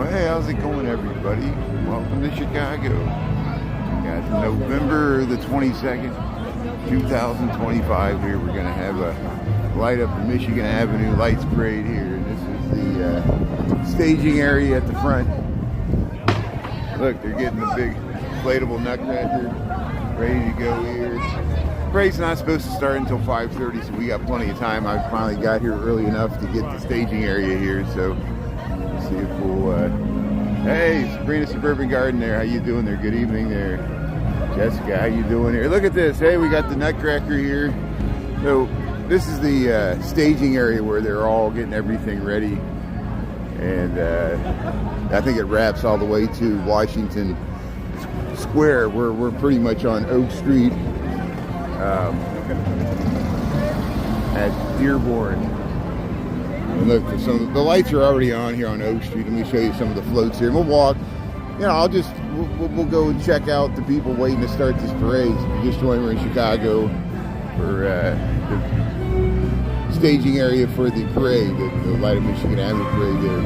Well, hey, how's it going, everybody? Welcome to Chicago. Got November the 22nd, 2025 here. We're going to have a light up the Michigan Avenue Lights Parade here. And this is the staging area at the front. Look, they're getting the big inflatable nutcracker ready to go here. Parade's not supposed to start until 5:30, so we got plenty of time. I finally got here early enough to get the staging area here, so let's see if we'll hey, Sabrina Suburban Garden there, how you doing there? Good evening there. Jessica, how you doing here? Look at this. Hey, we got the nutcracker here. So this is the staging area where they're all getting everything ready, and I think it wraps all the way to Washington Square. We're pretty much on Oak Street at Dearborn. And look, the lights are already on here on Oak Street. Let me show you some of the floats here. And we'll walk. You know, we'll go and check out the people waiting to start this parade. Just joined, we're in Chicago for the staging area for the parade, the Light of Michigan Avenue parade there.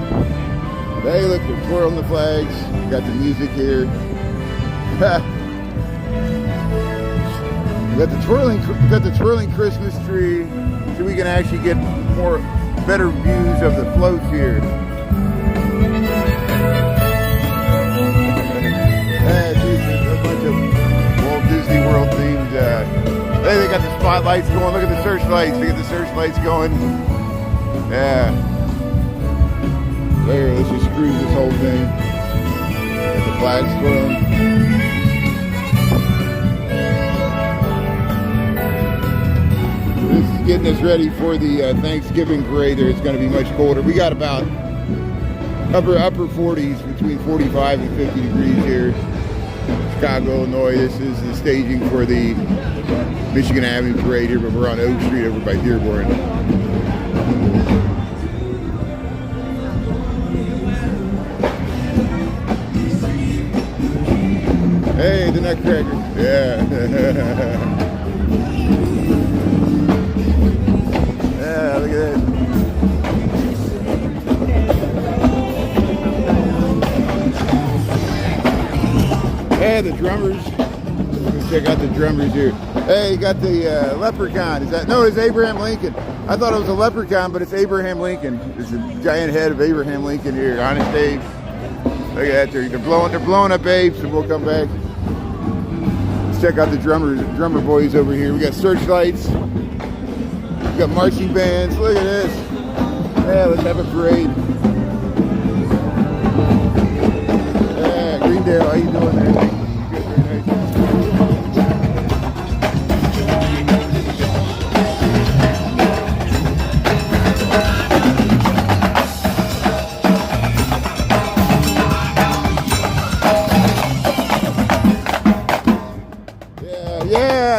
But hey, look, they're twirling the flags. We got the music here. We got the twirling Christmas tree, so we can actually get better views of the floats here. A bunch of Walt Disney World themed. Hey, they got the spotlights going. Look at the searchlights. Look at the searchlights going. Yeah. There, let's just cruise this whole thing. Got the flags twirling. This is getting us ready for the Thanksgiving parade there. It's going to be much colder. We got about upper 40s, between 45 and 50 degrees here. Chicago, Illinois. This is the staging for the Michigan Avenue parade here, but we're on Oak Street over by Dearborn. Hey, the nutcracker. Yeah. Yeah, look at that. Hey, the drummers. Let's check out the drummers here. Hey, you got the leprechaun. Is that? No, it's Abraham Lincoln. I thought it was a leprechaun, but it's Abraham Lincoln. There's a giant head of Abraham Lincoln here. Honest Abe. Look at that. They're blowing up Abe, so we'll come back. Let's check out the drummer boys over here. We got searchlights. We got marching bands. Look at this. Yeah, let's have a parade. Yeah, Greendale, how you doing there? Good, very nice.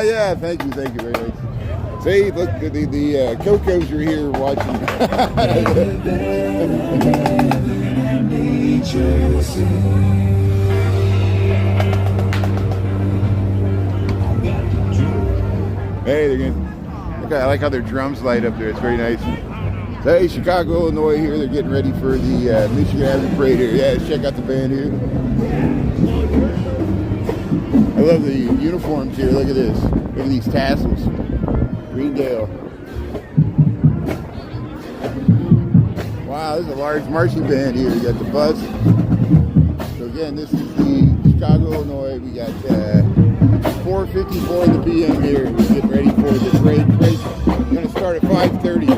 Yeah. Thank you very much. See, look, the Cocos are here watching. Hey, they're good. Okay, I like how their drums light up there. It's very nice. Hey, Chicago, Illinois here. They're getting ready for the Michigan Avenue parade here. Yeah, let's check out the band here. I love the uniforms here. Look at this. Look at these tassels. Greendale. Wow, there's a large marching band here. You got the bus. So again, this is the Chicago, Illinois. We got 4:54 in the p.m. here. We're getting ready for the parade. Parade's going to start at 5:30.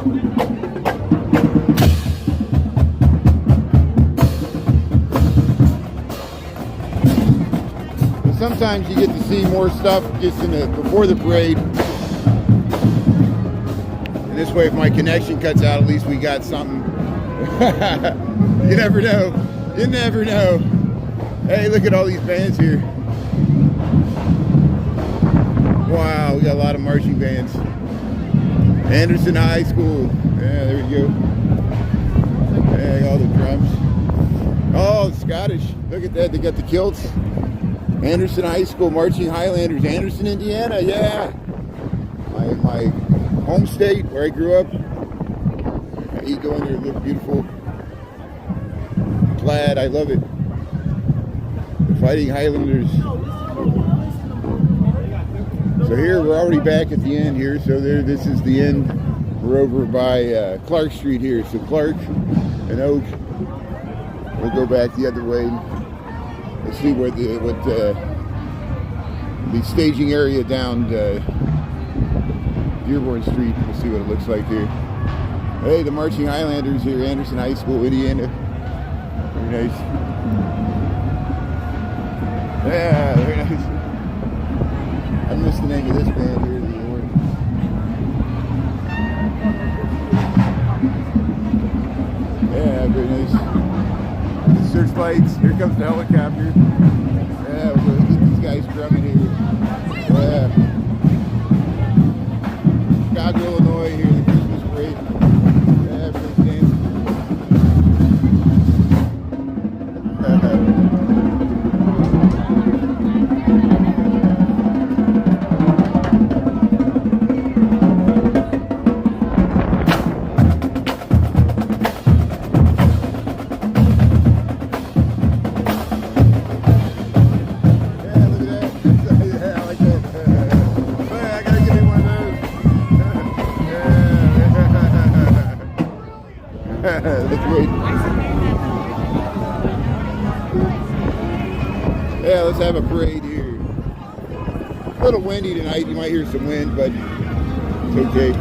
Sometimes you get to see more stuff just before the parade. And this way, if my connection cuts out, at least we got something. You never know. You never know. Hey, look at all these bands here. Wow, we got a lot of marching bands. Anderson High School. Yeah, there we go. Hey, all the drums. Oh, Scottish. Look at that. They got the kilts. Anderson High School, Marching Highlanders, Anderson, Indiana, yeah. My home state where I grew up. You go in there, look beautiful. plaid. I love it. The Fighting Highlanders. So here we're already back at the end here. So there, this is the end. We're over by Clark Street here. So Clark and Oak. We'll go back the other way. Let's see what the staging area down Dearborn Street. We'll see what it looks like here. Hey, the Marching Highlanders here, Anderson High School, Indiana. Very nice. Yeah, very nice. I missed the name of this band here, the Award. Yeah, very nice. Searchlights. Here comes the helicopter. Yeah, we'll get these guys drumming here. Yeah. Chicago, Illinois here, the Christmas parade. Yeah, everybody's dancing. That's great. Yeah, let's have a parade here. A little windy tonight. You might hear some wind, but it's okay.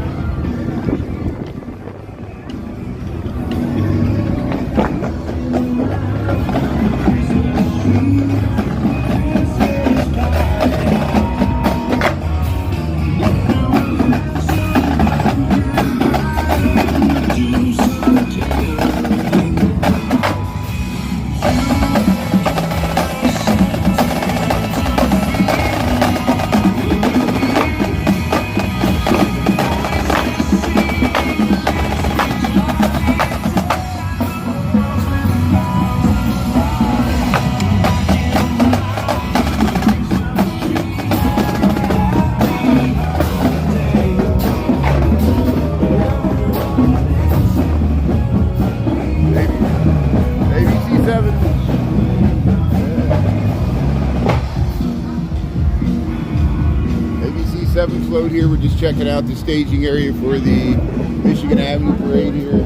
Float here. We're just checking out the staging area for the Michigan Avenue Parade here.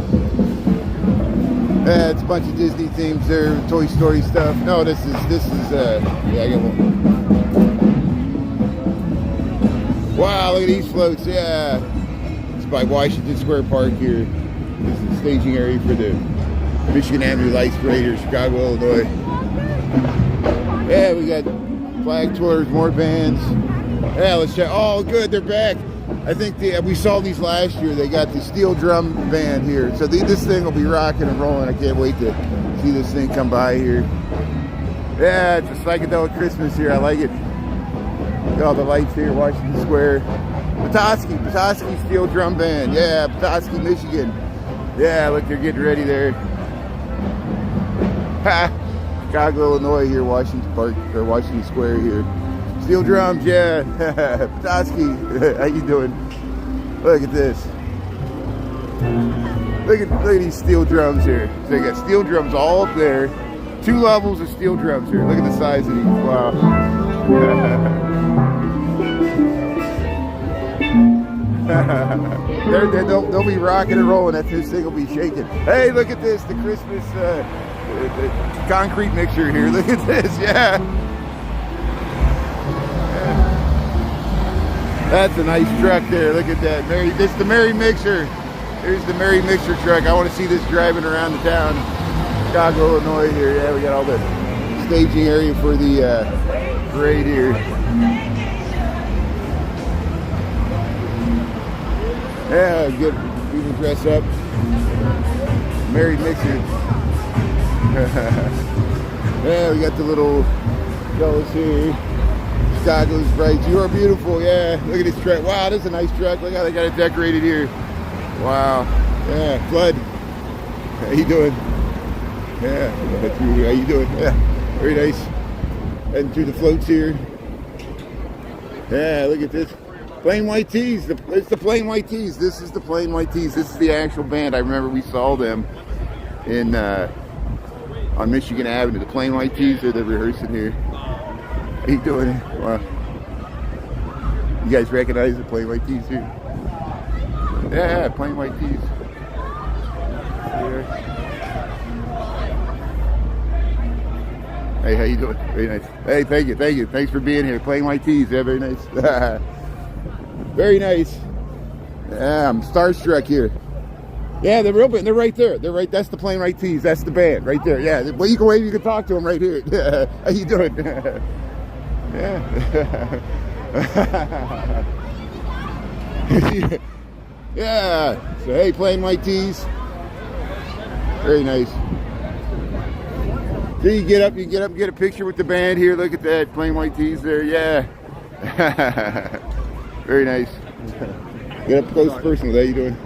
It's a bunch of Disney themes there, Toy Story stuff. No, this is yeah, I got one. Wow, look at these floats. Yeah, it's by Washington Square Park here. This is the staging area for the Michigan Avenue Lights Parade here, Chicago, Illinois. Yeah, we got flag tours, more bands. Yeah, let's check. Oh, good, they're back. I think we saw these last year. They got the steel drum band here. So this thing will be rocking and rolling. I can't wait to see this thing come by here. Yeah, it's a psychedelic Christmas here. I like it. Look at all the lights here, Washington Square. Petoskey Steel Drum Band. Yeah, Petoskey, Michigan. Yeah, look, they're getting ready there. Ha! Chicago, Illinois here, Washington Park, or Washington Square here. Steel drums, yeah. Petoskey, how you doing? Look at this. Look at these steel drums here. So they got steel drums all up there. 2 levels of steel drums here. Look at the size of these. Wow. They'll be rocking and rolling. This thing will be shaking. Hey, look at this. The Christmas the concrete mixer here. Look at this. Yeah. That's a nice truck there. Look at that. This is the Merry Mixer. Here's the Merry Mixer truck. I want to see this driving around the town. Chicago, Illinois here. Yeah, we got all the staging area for the parade here. Yeah, good. People dress up. Merry Mixer. Yeah, we got the little fellas here. Chicago's bright. You are beautiful. Yeah, look at this truck. Wow, this is a nice truck. Look how they got it decorated here. Wow. Yeah, Flood. How you doing? Yeah, how you doing? Yeah, very nice. Heading through the floats here. Yeah, look at this. Plain White Tees. It's the Plain White Tees. This is the Plain White Tees. This is the actual band. I remember we saw them in on Michigan Avenue. The Plain White T's, they're rehearsing here. How you doing? Wow. You guys recognize the Plain White T's here? Yeah, Plain White T's. Here. Hey, how you doing? Very nice. Hey, thank you. Thanks for being here. Plain White T's, yeah, very nice. Very nice. Yeah, I'm starstruck here. Yeah, they're real big. They're right there. They're right. That's the Plain White T's. That's the band right there. Yeah. Well, you can wave. You can talk to them right here. Yeah. How you doing? Yeah. Yeah. So hey, Plain White T's. Very nice. So you get up, get a picture with the band here. Look at that, Plain White T's there. Yeah. Very nice. Get up close and personal. How you doing?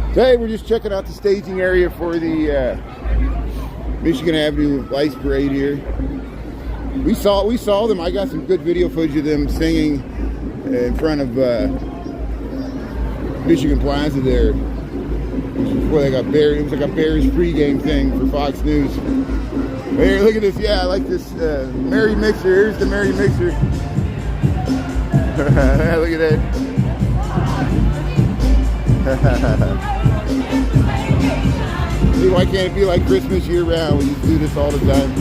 Today we're just checking out the staging area for the Michigan Avenue Lights Parade here. We saw them. I got some good video footage of them singing in front of Michigan Plaza there. This was before they got buried. It was like a Bears pregame thing for Fox News. But here, look at this. Yeah, I like this Merry Mixer. Here's the Merry Mixer. Look at that. See, why can't it be like Christmas year round? We used to do this all the time.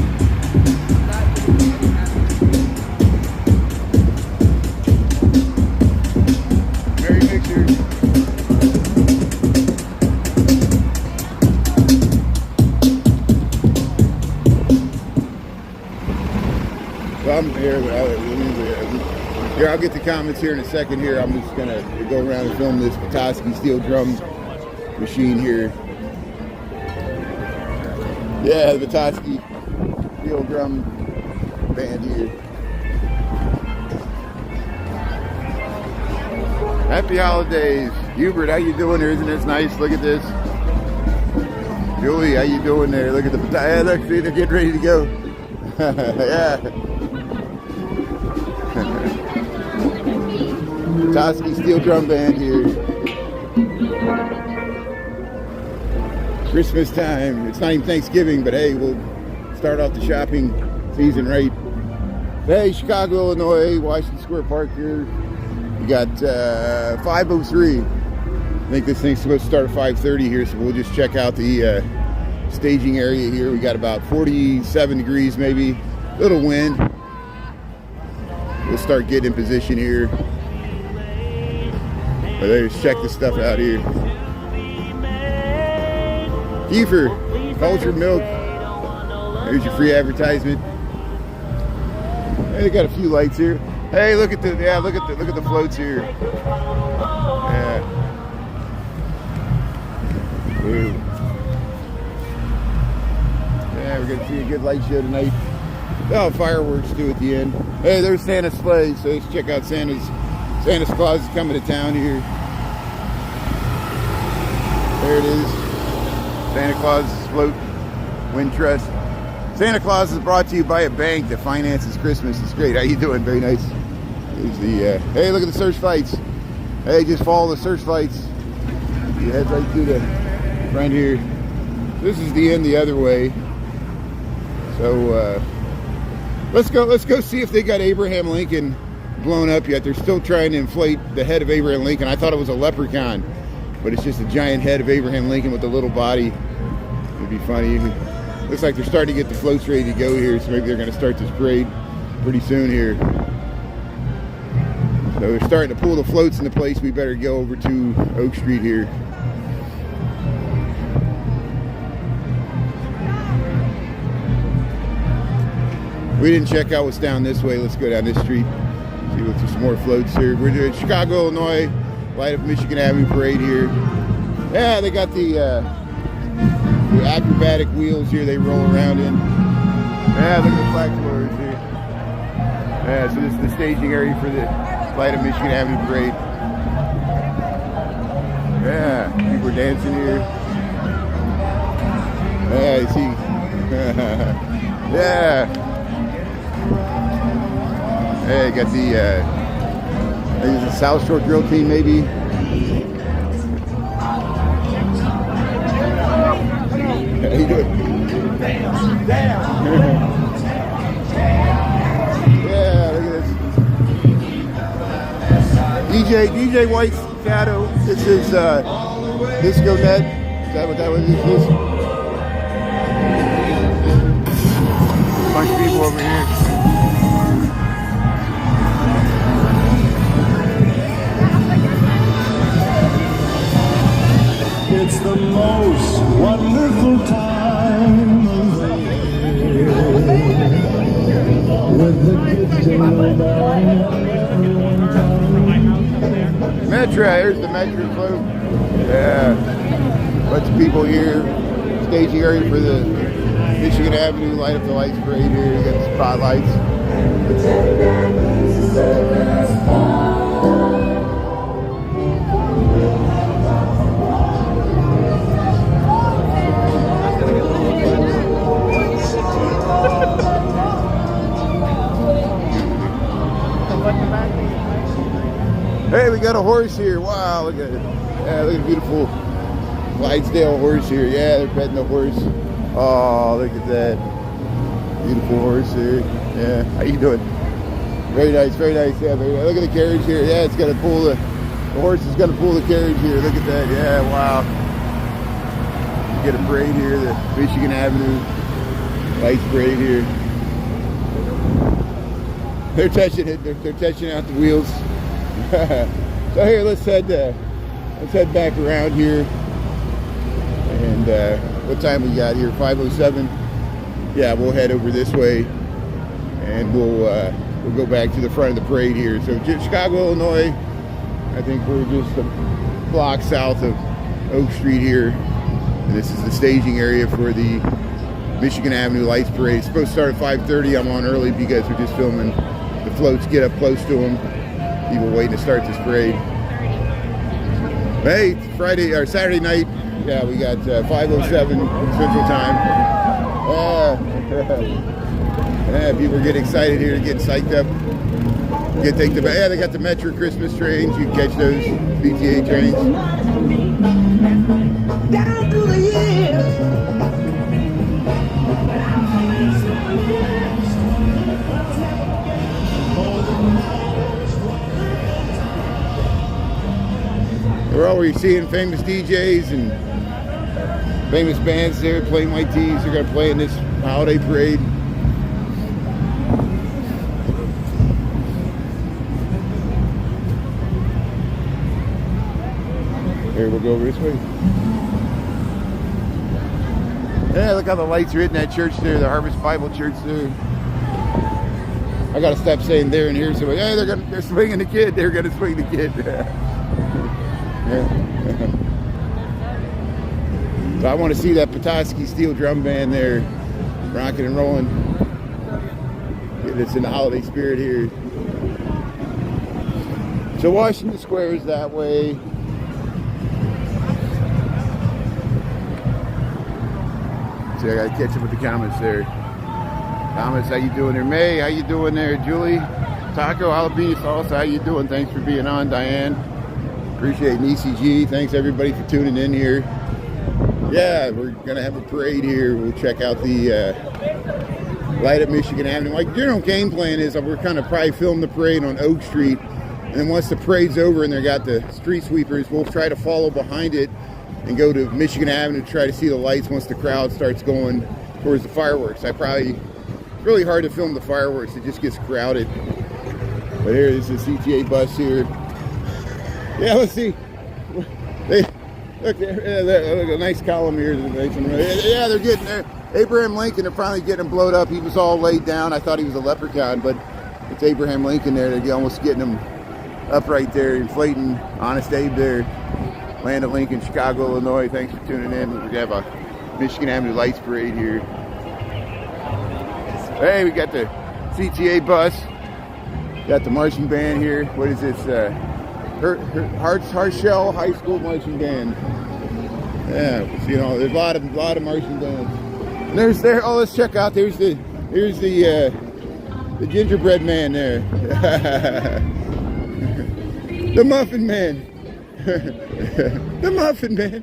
Merry Mixer. Well, I'm here. Here, I'll get the comments here in a second here. I'm just going to go around and film this Petoskey steel drum machine here. Yeah, the Petoskey steel drum band here. Happy holidays. Hubert, how you doing there? Isn't this nice? Look at this. Julie, how you doing there? Look at the yeah, look, see, they're getting ready to go. Yeah. Petoskey steel drum band here. Christmas time. It's not even Thanksgiving, but hey, we'll start off the shopping season right. Hey, Chicago, Illinois, Washington Square Park here. We got 5:03. I think this thing's supposed to start at 5:30 here, so we'll just check out the staging area here. We got about 47 degrees, maybe a little wind. We'll start getting in position here. But let's check this stuff out here. Kiefer, Cultured Milk. There's your free advertisement. Hey, they got a few lights here. Hey, look at the look at the floats here. Yeah. Ooh. Yeah, we're gonna see a good light show tonight. Oh, fireworks too at the end. Hey, there's Santa's sleigh, so let's check out Santa Claus is coming to town here. There it is. Santa Claus's float, wind trust. Santa Claus is brought to you by a bank that finances Christmas. It's great. How you doing? Very nice. Here's the hey, look at the searchlights. Hey, just follow the searchlights. You head right through the front here. This is the end the other way. So let's go see if they got Abraham Lincoln blown up yet. They're still trying to inflate the head of Abraham Lincoln. I thought it was a leprechaun, but it's just a giant head of Abraham Lincoln with a little body. It'd be funny. Looks like they're starting to get the floats ready to go here, so maybe they're going to start this parade pretty soon here. So they're starting to pull the floats into place. We better go over to Oak Street here. We didn't check out what's down this way. Let's go down this street. See what's some more floats here. We're doing Chicago, Illinois, Light Up Michigan Avenue Parade here. Yeah, they got the acrobatic wheels here they roll around in. Yeah, look at the flag floors here. Yeah, so this is the staging area for the Light Up Michigan Avenue Parade. Yeah, people are dancing here. Yeah, you see. Yeah. Hey, got the I think it's the South Shore Drill Team, maybe. How you doing? Yeah, look at this. DJ White Shadow. This is Disco Net. Is that what this is? Bunch of people over here. It's the most wonderful time of the year. With the kids jingle belling everyone time. Metro, here's the Metro float. Yeah. Bunch of people here. Staging area for the Michigan Avenue Light Up the Lights parade here. You got the spotlights. Hey, we got a horse here. Wow, look at it. Yeah, look at the beautiful Clydesdale horse here. Yeah, they're petting the horse. Oh, look at that. Beautiful horse here. Yeah, how you doing? Very nice, very nice. Yeah, very nice. Look at the carriage here. Yeah, it's gonna pull the horse is gonna pull the carriage here. Look at that. Yeah, wow. You get a parade here, the Michigan Avenue Lights parade here. They're touching it. They're touching out the wheels. So here, let's head back around here. And what time we got here? 5:07. Yeah, we'll head over this way, and we'll go back to the front of the parade here. So Chicago, Illinois. I think we're just a block south of Oak Street here, and this is the staging area for the Michigan Avenue Lights Parade. It's supposed to start at 5:30. I'm on early because we're just filming the floats, get up close to them. People waiting to start this parade. Hey, Friday or Saturday night. Yeah, we got 5:07 Central Time. Yeah, people get excited here, get psyched up. They got the Metro Christmas trains. You can catch those BTA trains. Down through the years. We're always seeing famous DJs and famous bands there playing White Tees. They're going to play in this holiday parade. Here, we'll go over this way. Yeah, look how the lights are hitting that church there, the Harvest Bible Church there. I got to stop saying there and here. So, hey, they're swinging the kid. They're going to swing the kid. Yeah. So I want to see that Petoskey Steel Drum Band there, rocking and rolling. Get us in the holiday spirit here. So Washington Square is that way. See, I gotta catch up with the comments there. Comments, how you doing there? May, how you doing there? Julie, Taco, Jalapeno Salsa, how you doing? Thanks for being on, Diane. Appreciate ECG. Thanks everybody for tuning in here. Yeah, we're gonna have a parade here. We'll check out the Light Up Michigan Avenue. Like, general game plan is we're kind of probably film the parade on Oak Street, and then once the parade's over and they got the street sweepers, we'll try to follow behind it and go to Michigan Avenue to try to see the lights once the crowd starts going towards the fireworks. It's really hard to film the fireworks. It just gets crowded. But here is the CTA bus here. Yeah, let's see. Look, a nice column here. Yeah, they're getting there. Abraham Lincoln, they're finally getting him blowed up. He was all laid down. I thought he was a leprechaun, but it's Abraham Lincoln there. They're almost getting him up right there, inflating Honest Abe there. Land of Lincoln, Chicago, Illinois. Thanks for tuning in. We have a Michigan Avenue Lights Parade here. Hey, we got the CTA bus. Got the marching band here. What is this? Harshell High School Marching Band. Yeah, you know, there's a lot of marching bands. And oh, let's check out. Here's the gingerbread man there. The Muffin Man. The Muffin Man.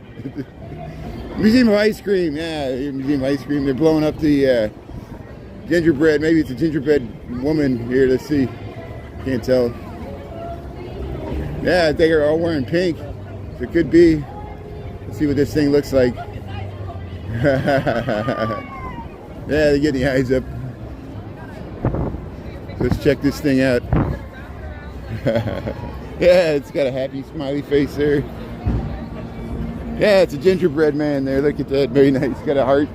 Museum of Ice Cream, yeah, Museum of Ice Cream. They're blowing up the gingerbread. Maybe it's a gingerbread woman here. Let's see. Can't tell. Yeah, they are all wearing pink. So it could be. Let's see what this thing looks like. Yeah, they're getting the eyes up. Let's check this thing out. Yeah, it's got a happy smiley face there. Yeah, it's a gingerbread man there. Look at that. Very nice. Got a heart.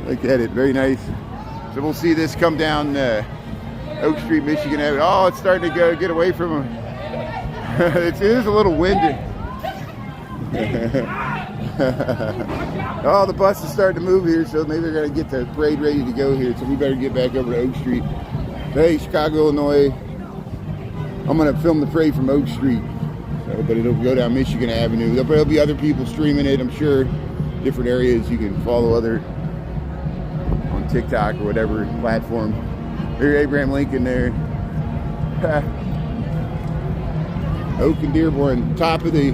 Look at it. Very nice. So we'll see this come down Oak Street, Michigan Avenue. Oh, it's starting to get away from him. It is a little windy. Oh, the bus is starting to move here, so maybe they're going to get the parade ready to go here. So we better get back over to Oak Street. Hey, Chicago, Illinois. I'm going to film the parade from Oak Street. So, but it'll go down Michigan Avenue. There'll be other people streaming it, I'm sure. Different areas you can follow other on TikTok or whatever platform. Here's Abraham Lincoln there. Oak and Dearborn, top of the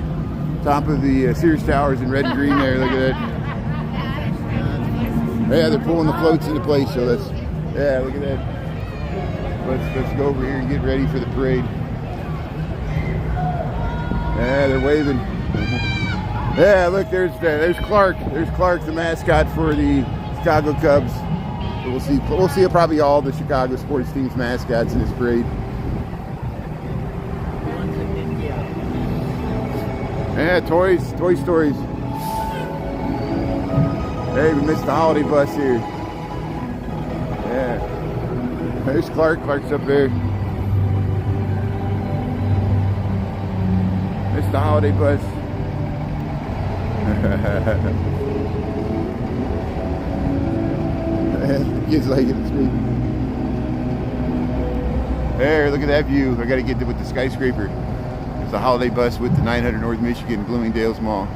Sears Towers in red and green there. Look at that. Yeah, they're pulling the floats into place. So let's, yeah, look at that. Let's go over here and get ready for the parade. Yeah, they're waving. Yeah, look, there's Clark. There's Clark, the mascot for the Chicago Cubs. So we'll see probably all the Chicago sports teams mascots in this parade. Yeah, Toy Stories. Hey, we missed the holiday bus here. Yeah. There's Clark. Clark's up there. Missed the holiday bus. Kids like it. It's great. There, look at that view. I got to get with the skyscraper. It's a holiday bus with the 900 North Michigan Bloomingdale's Mall.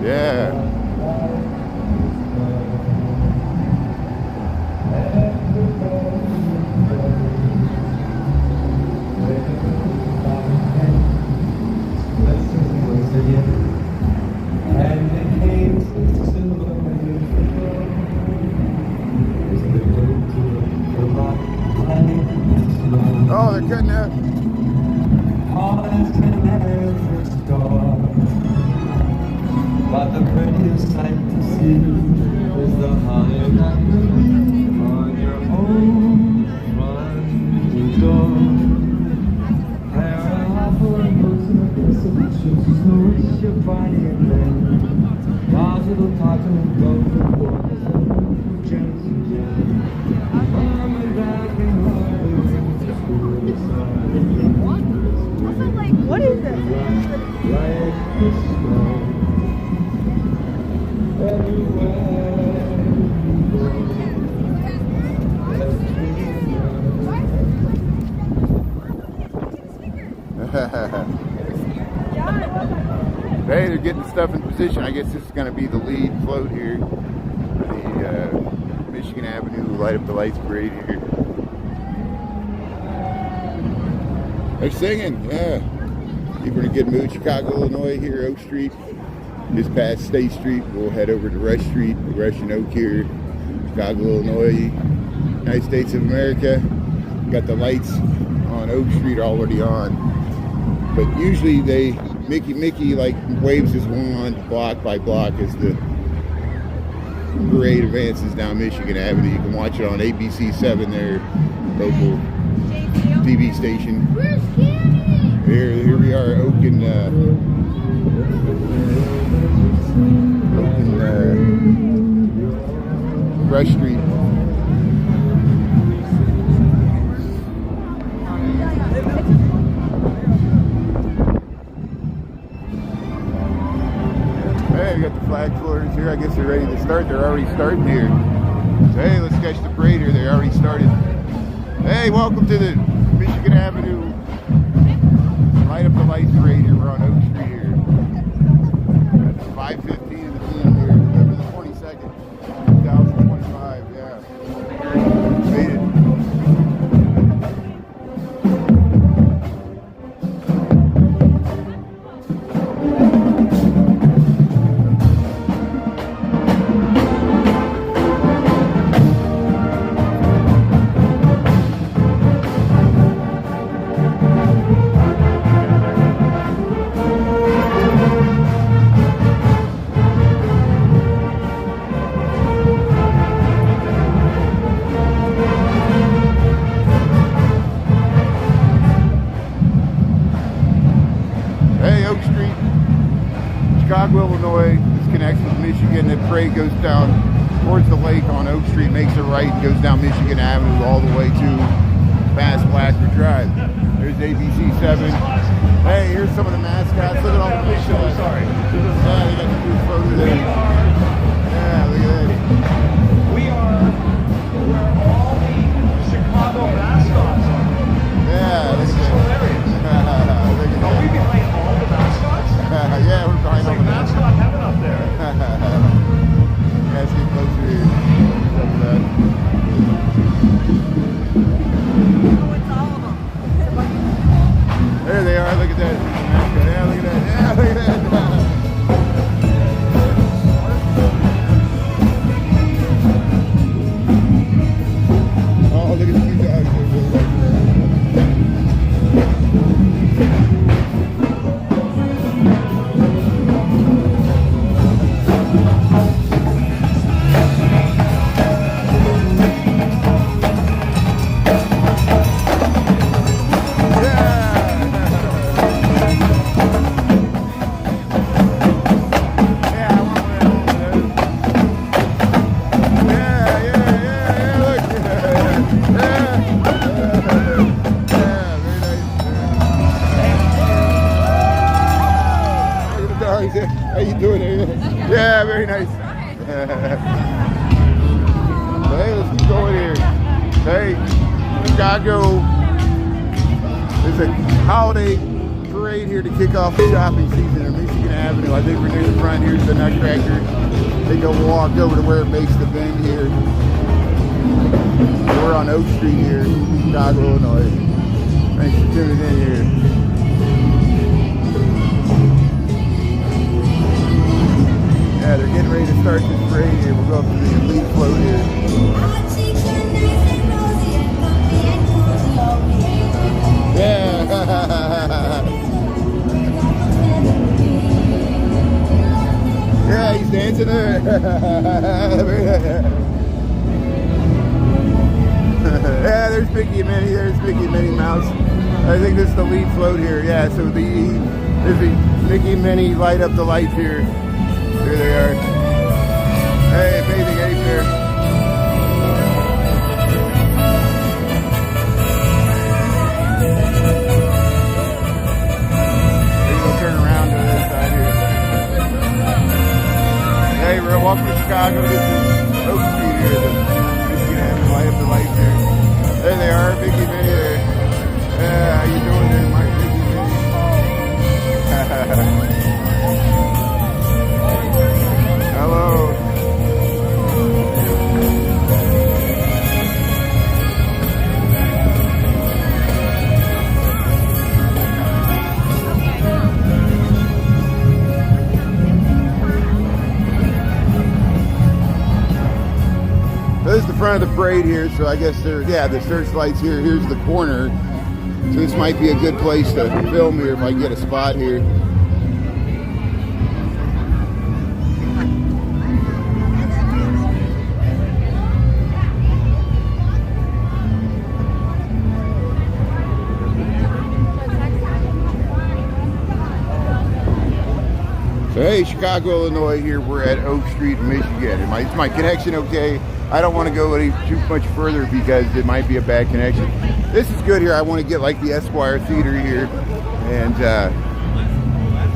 Yeah. Oh, they're cutting out. But the prettiest sight to see is the holiday night on your own front door. There are a couple of books and a piece of shoes, so it's your body and then dolls little talk and go for boys and gems and gems. Mom and dad can hardly wait to school inside. What is this? Like the snow. Hey, they're getting stuff in position. I guess this is going to be the lead float here. The Michigan Avenue Light Up the Lights parade here. They're singing, yeah. People are in a good mood. Chicago, Illinois here, Oak Street. Just past State Street, we'll head over to Rush Street, Rush and Oak here, Chicago, Illinois, United States of America. Got the lights on Oak Street already on, but usually Mickey like waves his wand block by block as the parade advances down Michigan Avenue. You can watch it on ABC 7, their local TV station. Here we are, Oak and Rush Street. Hey, we got the flag floaters here. I guess they're ready to start. They're already starting here. So, hey, let's catch the parade here. They already started. Hey, welcome to the Michigan Avenue Light Up the Lights parade here. We're on Oak Street here. It's 5:15 in the PM here, November the 22nd, 2025. Yeah. Made it. parade goes down towards the lake on Oak Street, makes a right, and goes down Michigan Avenue all the way to past Blackford Drive. There's ABC 7. Hey, here's some of the mascots. Look at all the mascots. Sorry. Yeah, they got the group photo there. Yeah, look at that. We are where all the Chicago mascots are. Yeah, look This at is that. hilarious. Look at Are we that. behind all the mascots? Yeah, we're behind It's all like the mascots. mascot heaven up there. Let's get closer here. Look at that. Oh, it's all of them. There they are. Look at that. Yeah, look at that. Yeah, look at that. Oh, look at the two dogs. They're really like how you doing? Yeah, very nice. Hey, let's keep going here. Hey, Chicago. There's a holiday parade here to kick off the shopping season on Michigan Avenue. I think we're near the front. Here's the Nutcracker. Take a walk over to where it makes the bend here. We're on Oak Street here, Chicago, Illinois. Thanks for tuning in here. Yeah, they're getting ready to start this parade here. We'll go up to the elite float here. Yeah. Yeah, he's dancing there. Yeah, there's Mickey and Minnie. There's Mickey and Minnie Mouse. I think this is the lead float here. Yeah, so there's the Mickey and Minnie light up the lights here. Here they are. Hey, Amazing Ape here. Maybe we'll turn around to this side here. Hey, welcome to Chicago. This is Oak Street here. The Michigan Avenue light up the lights here. There they are, Mickey and Minnie there. Yeah, how you doing there, Mike? Mickey and Minnie. Hello. This is the front of the parade here, so I guess the searchlights here. Here's the corner. So this might be a good place to film here if I can get a spot here. So hey, Chicago, Illinois here. We're at Oak Street, Michigan. Is my connection okay? I don't want to go any too much further because it might be a bad connection. This is good here. I want to get like the Esquire Theater here, and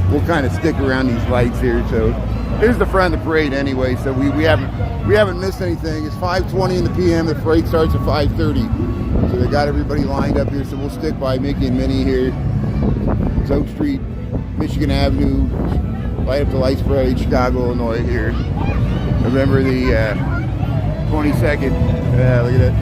we'll kind of stick around these lights here. So here's the front of the parade anyway. So we haven't missed anything. It's 5:20 in the p.m. The parade starts at 5:30. So they got everybody lined up here. So we'll stick by Mickey and Minnie here. It's Oak Street, Michigan Avenue. Light up the lights parade, Chicago, Illinois here. November the 22nd. Yeah, look at that.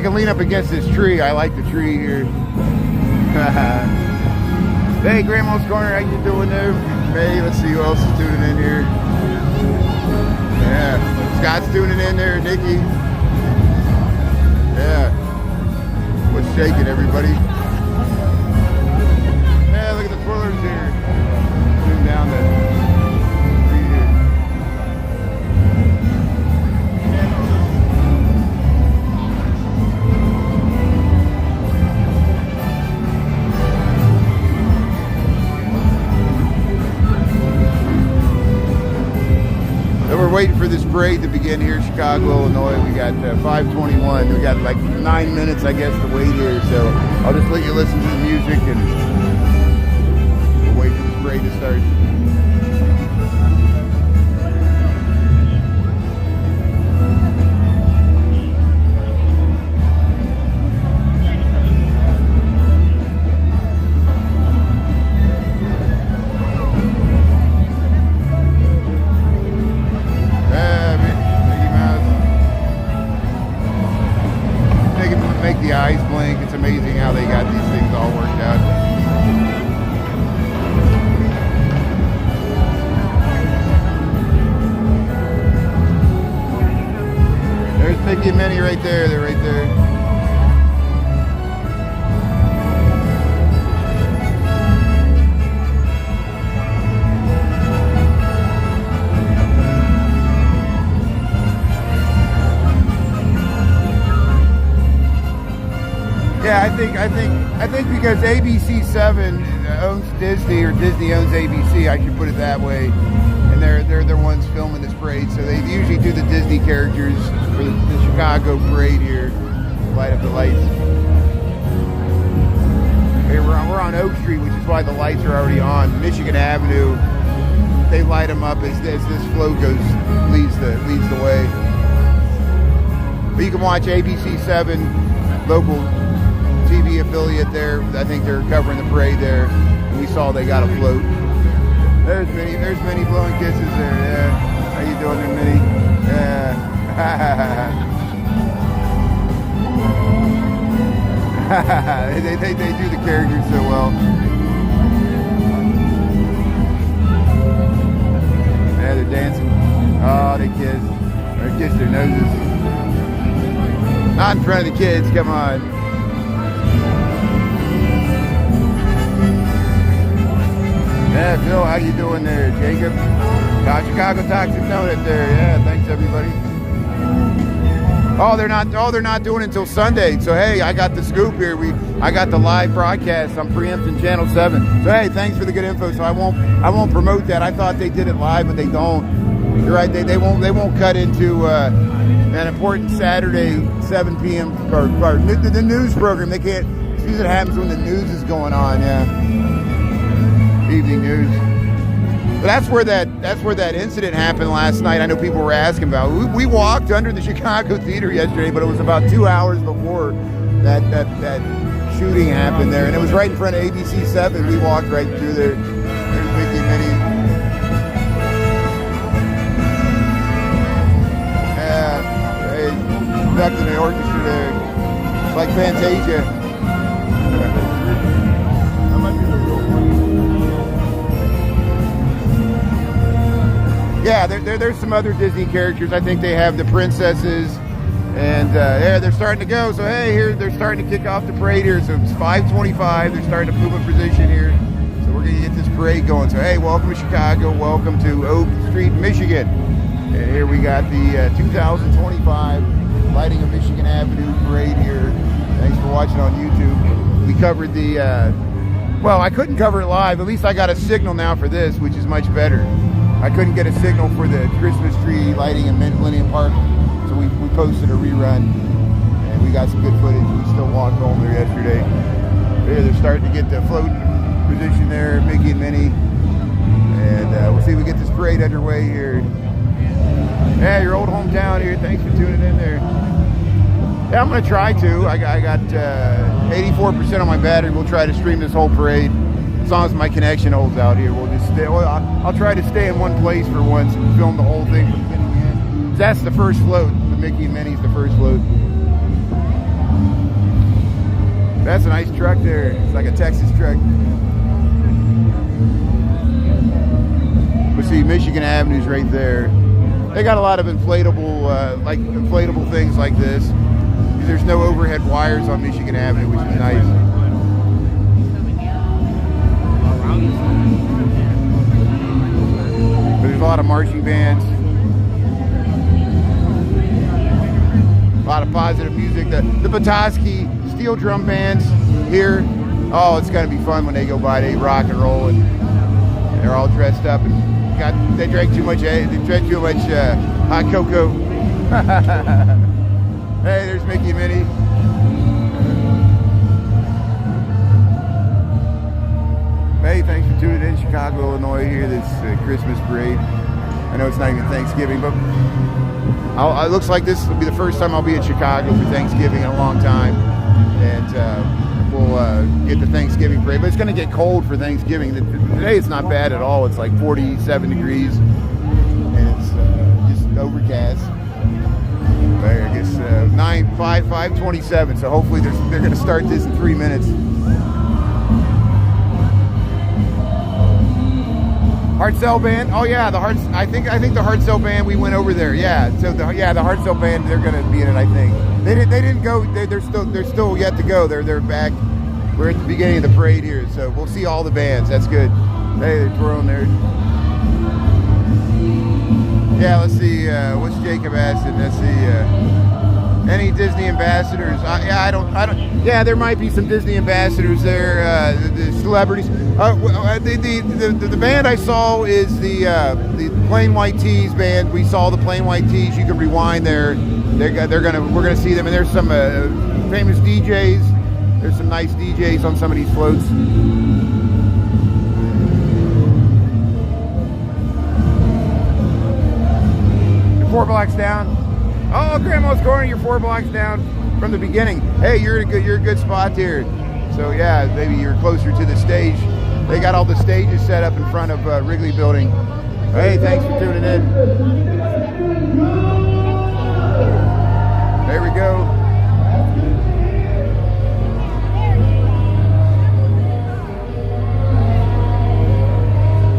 can lean up against this tree. I like the tree here. Hey, Grandma's Corner, how you doing there? Hey, let's see who else is tuning in here. Yeah, Scott's tuning in there. Nikki. Yeah. What's shaking, everybody? Yeah, look at the twirlers here. Zoom down the tree here. So we're waiting for this parade to begin here in Chicago, Illinois. We got 5:21. We got like 9 minutes, I guess, to wait here. So I'll just let you listen to the music and we'll wait for this parade to start. The eyes blink. It's amazing how they got these things all worked out. There's Mickey and Minnie right there. They're right there. Yeah, I think because ABC7 owns Disney, or Disney owns ABC, I should put it that way. And they're the ones filming this parade, so they usually do the Disney characters for the Chicago parade here. Light up the lights. Here we're on Oak Street, which is why the lights are already on. Michigan Avenue, they light them up as this flow leads the way. But you can watch ABC7 local TV affiliate there. I think they're covering the parade there. And we saw they got a float. There's Minnie blowing kisses there. Yeah. How you doing there, Minnie? Yeah. they do the characters so well. Yeah, they're dancing. Oh, they kiss. They kiss their noses. Not in front of the kids. Come on. Yeah, Phil, how you doing there? Jacob? Chicago Toxic Donut there. Yeah, thanks everybody. Oh, they're not doing it until Sunday. So hey, I got the scoop here. I got the live broadcast. I'm preempting Channel 7. So hey, thanks for the good info. So I won't promote that. I thought they did it live, but they don't. You're right. They won't cut into an important Saturday 7 p.m. or the news program. They can't. It usually happens when the news is going on. Yeah. Evening news. But that's where that incident happened last night. I know people were asking about. We walked under the Chicago Theater yesterday, but it was about 2 hours before that shooting happened there, and it was right in front of ABC7. We walked right through there. There's Mickey and Minnie. Yeah, hey, back to the orchestra there. It's like Fantasia. Yeah, there's some other Disney characters. I think they have the princesses, and yeah, they're starting to go. So hey, here they're starting to kick off the parade here. So it's 5:25. They're starting to move in position here. So we're gonna get this parade going. So hey, welcome to Chicago. Welcome to Oak Street, Michigan. And here we got the 2025 Lighting of Michigan Avenue parade here. Thanks for watching on YouTube. We covered the. Well, I couldn't cover it live. At least I got a signal now for this, which is much better. I couldn't get a signal for the Christmas tree lighting in Millennium Park, so we posted a rerun, and we got some good footage. We still walked home there yesterday. There, they're starting to get the float position there, Mickey and Minnie, and we'll see if we get this parade underway here. Yeah, your old hometown here. Thanks for tuning in there. Yeah, I'm gonna try to. I got 84% on my battery. We'll try to stream this whole parade. As long as my connection holds out here, we'll just stay. Well, I'll try to stay in one place for once and film the whole thing from beginning to end. That's the first float. The Mickey and Minnie's the first float. That's a nice truck there. It's like a Texas truck. We see Michigan Avenue's right there. They got a lot of inflatable things like this. There's no overhead wires on Michigan Avenue, which is nice. But there's a lot of marching bands. A lot of positive music. The Petoskey steel drum bands here. Oh, it's gonna be fun when they go by. They rock and roll, and they're all dressed up. And they drank too much. They drank too much hot cocoa. Hey, there's Mickey and Minnie. Hey, thanks for tuning in, Chicago, Illinois. Here, this Christmas parade. I know it's not even Thanksgiving, but it looks like this will be the first time I'll be in Chicago for Thanksgiving in a long time, and we'll get the Thanksgiving parade. But it's going to get cold for Thanksgiving. Today it's not bad at all. It's like 47 degrees, and it's just overcast. I guess 5:27. So hopefully they're going to start this in 3 minutes. Hartzell Band. Oh yeah, I think the Hartzell Band. We went over there. Yeah. So the Hartzell Band. They're going to be in it. I think they didn't go. They're still yet to go. They're back. We're at the beginning of the parade here, so we'll see all the bands. That's good. Hey, they're twirling there. Yeah, let's see. What's Jacob asking? Let's see. Any Disney ambassadors? Yeah, there might be some Disney ambassadors there. The celebrities. The band I saw is the Plain White Tees band. We saw the Plain White Tees. You can rewind there. We're gonna see them, and there's some famous DJs. There's some nice DJs on some of these floats. 4 blocks down. Oh, Grandma's Corner, you're 4 blocks down from the beginning. Hey, you're a good spot here. So yeah, maybe you're closer to the stage. They got all the stages set up in front of Wrigley Building. Hey, thanks for tuning in. There we go.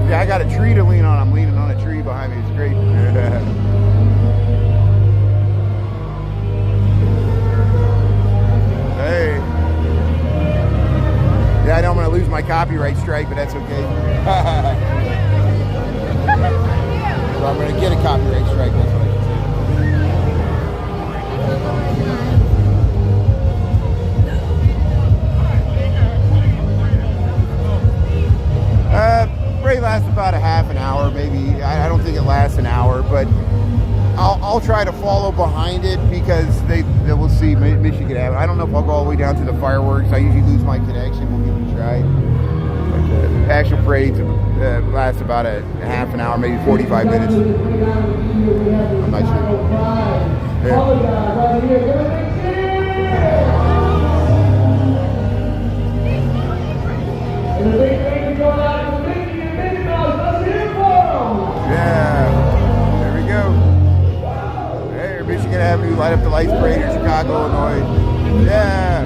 Yeah, I got a tree to lean on. I'm leaning on a tree behind me. It's great. Hey. Yeah, I know I'm going to lose my copyright strike, but that's okay. So I'm going to get a copyright strike, that's what I should say. Parade lasts about a half an hour, maybe. I don't think it lasts an hour, but I'll try to follow behind it because they will see Michigan Avenue. I don't know if I'll go all the way down to the fireworks. I usually lose my connection. We'll give it a try. But the actual parade lasts about a half an hour, maybe 45 minutes. I'm not sure. Yeah. Yeah, there we go. Hey, Michigan Avenue, light up the lights parade in Chicago, Illinois. Yeah.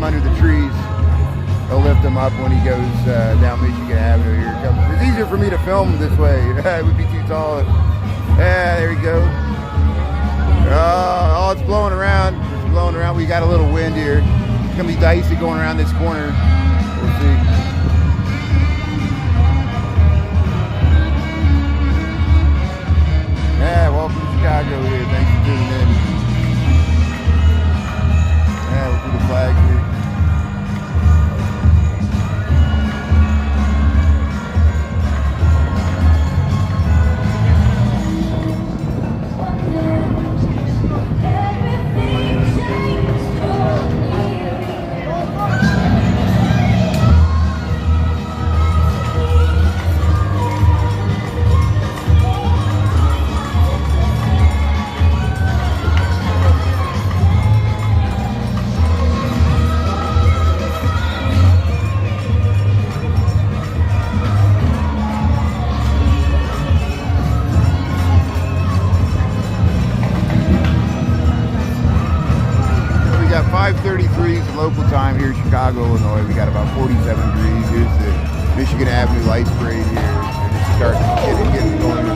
under the trees. They'll lift him up when he goes down Michigan Avenue here. It's easier for me to film this way. It would be too tall. Yeah, there we go. Oh, it's blowing around. It's blowing around. We got a little wind here. It's gonna be dicey going around this corner. We'll see. Yeah, welcome to Chicago here. Thanks for tuning in. Yeah, we'll do the flags here. We got 5:33 local time here in Chicago, Illinois. We got about 47 degrees. Here's the Michigan Avenue Lights Parade here. They're just starting to get going.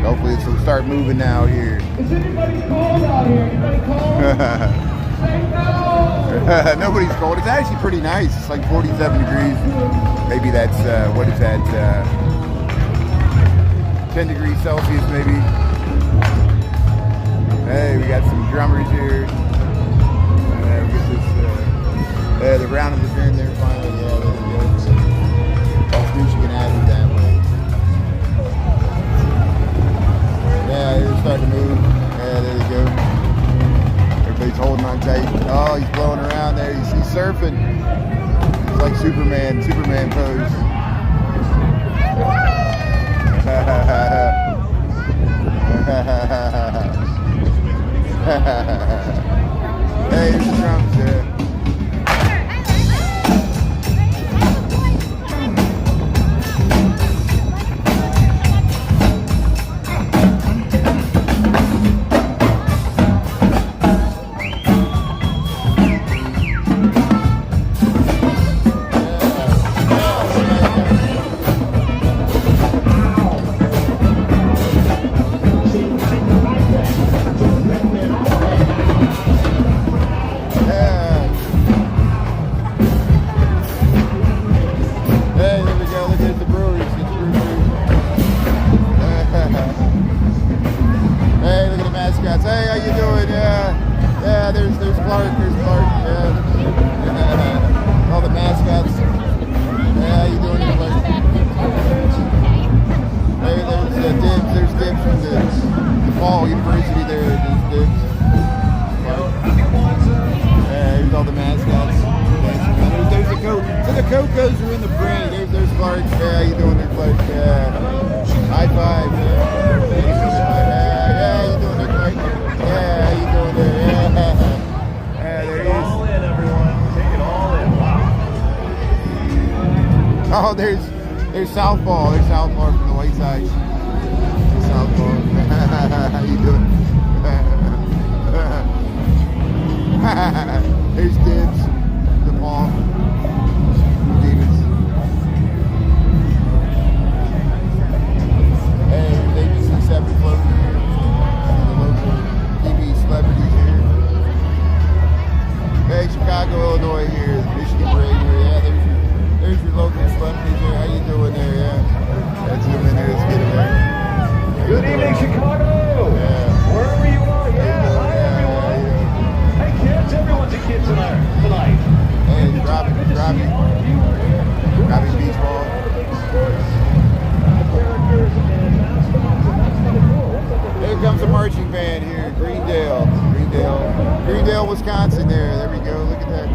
Hopefully this will start moving now here. Is anybody cold out here? Anybody cold? Say no! Nobody's cold. It's actually pretty nice. It's like 47 degrees. Maybe that's, what is that? 10 degrees Celsius maybe. Hey, we got some drummers here. We get this, the round of the bend there finally. Yeah, there we go. That's Michigan Avenue that way. Yeah, they're starting to move. Yeah, there you go. Everybody's holding on tight. Oh, he's blowing around there. He's surfing. It's like Superman pose. Hey, here's the drums, yeah. Hey, how you doing? Yeah, there's Clark, yeah. All the mascots. Yeah, how you doing there, Clark? Hey, there's Dibs from the Fall University there, there's Dibs. Yeah, here's all the mascots. There's the Coke. So the Cocos are in the parade. There's Clark. Yeah, how you doing there, Clark? Yeah. High five. Yeah, how you doing there, Clark? Yeah, how you doing there? Yeah, there he is. All in, everyone. Take it all in. Wow. Oh, there's Southpaw. There's Southpaw from the White Sox. Southpaw. How you doing? There's Dibs. The Paul. Davis. Hey, there's ABC7 floating here. The local TV celebrities here. Hey, Chicago, Illinois here. Michigan Parade here. Yeah, there's your local celebrities there. How you doing there? Yeah. Let's zoom in there. Let's get them there. Good evening, Chicago. Yeah. Wherever you are. Yeah. Hi, everyone. Hey, kids. Everyone's a kid tonight. Hey, dropping beach ball. Here comes the marching band here, Greendale, Wisconsin. There we go. Look at that.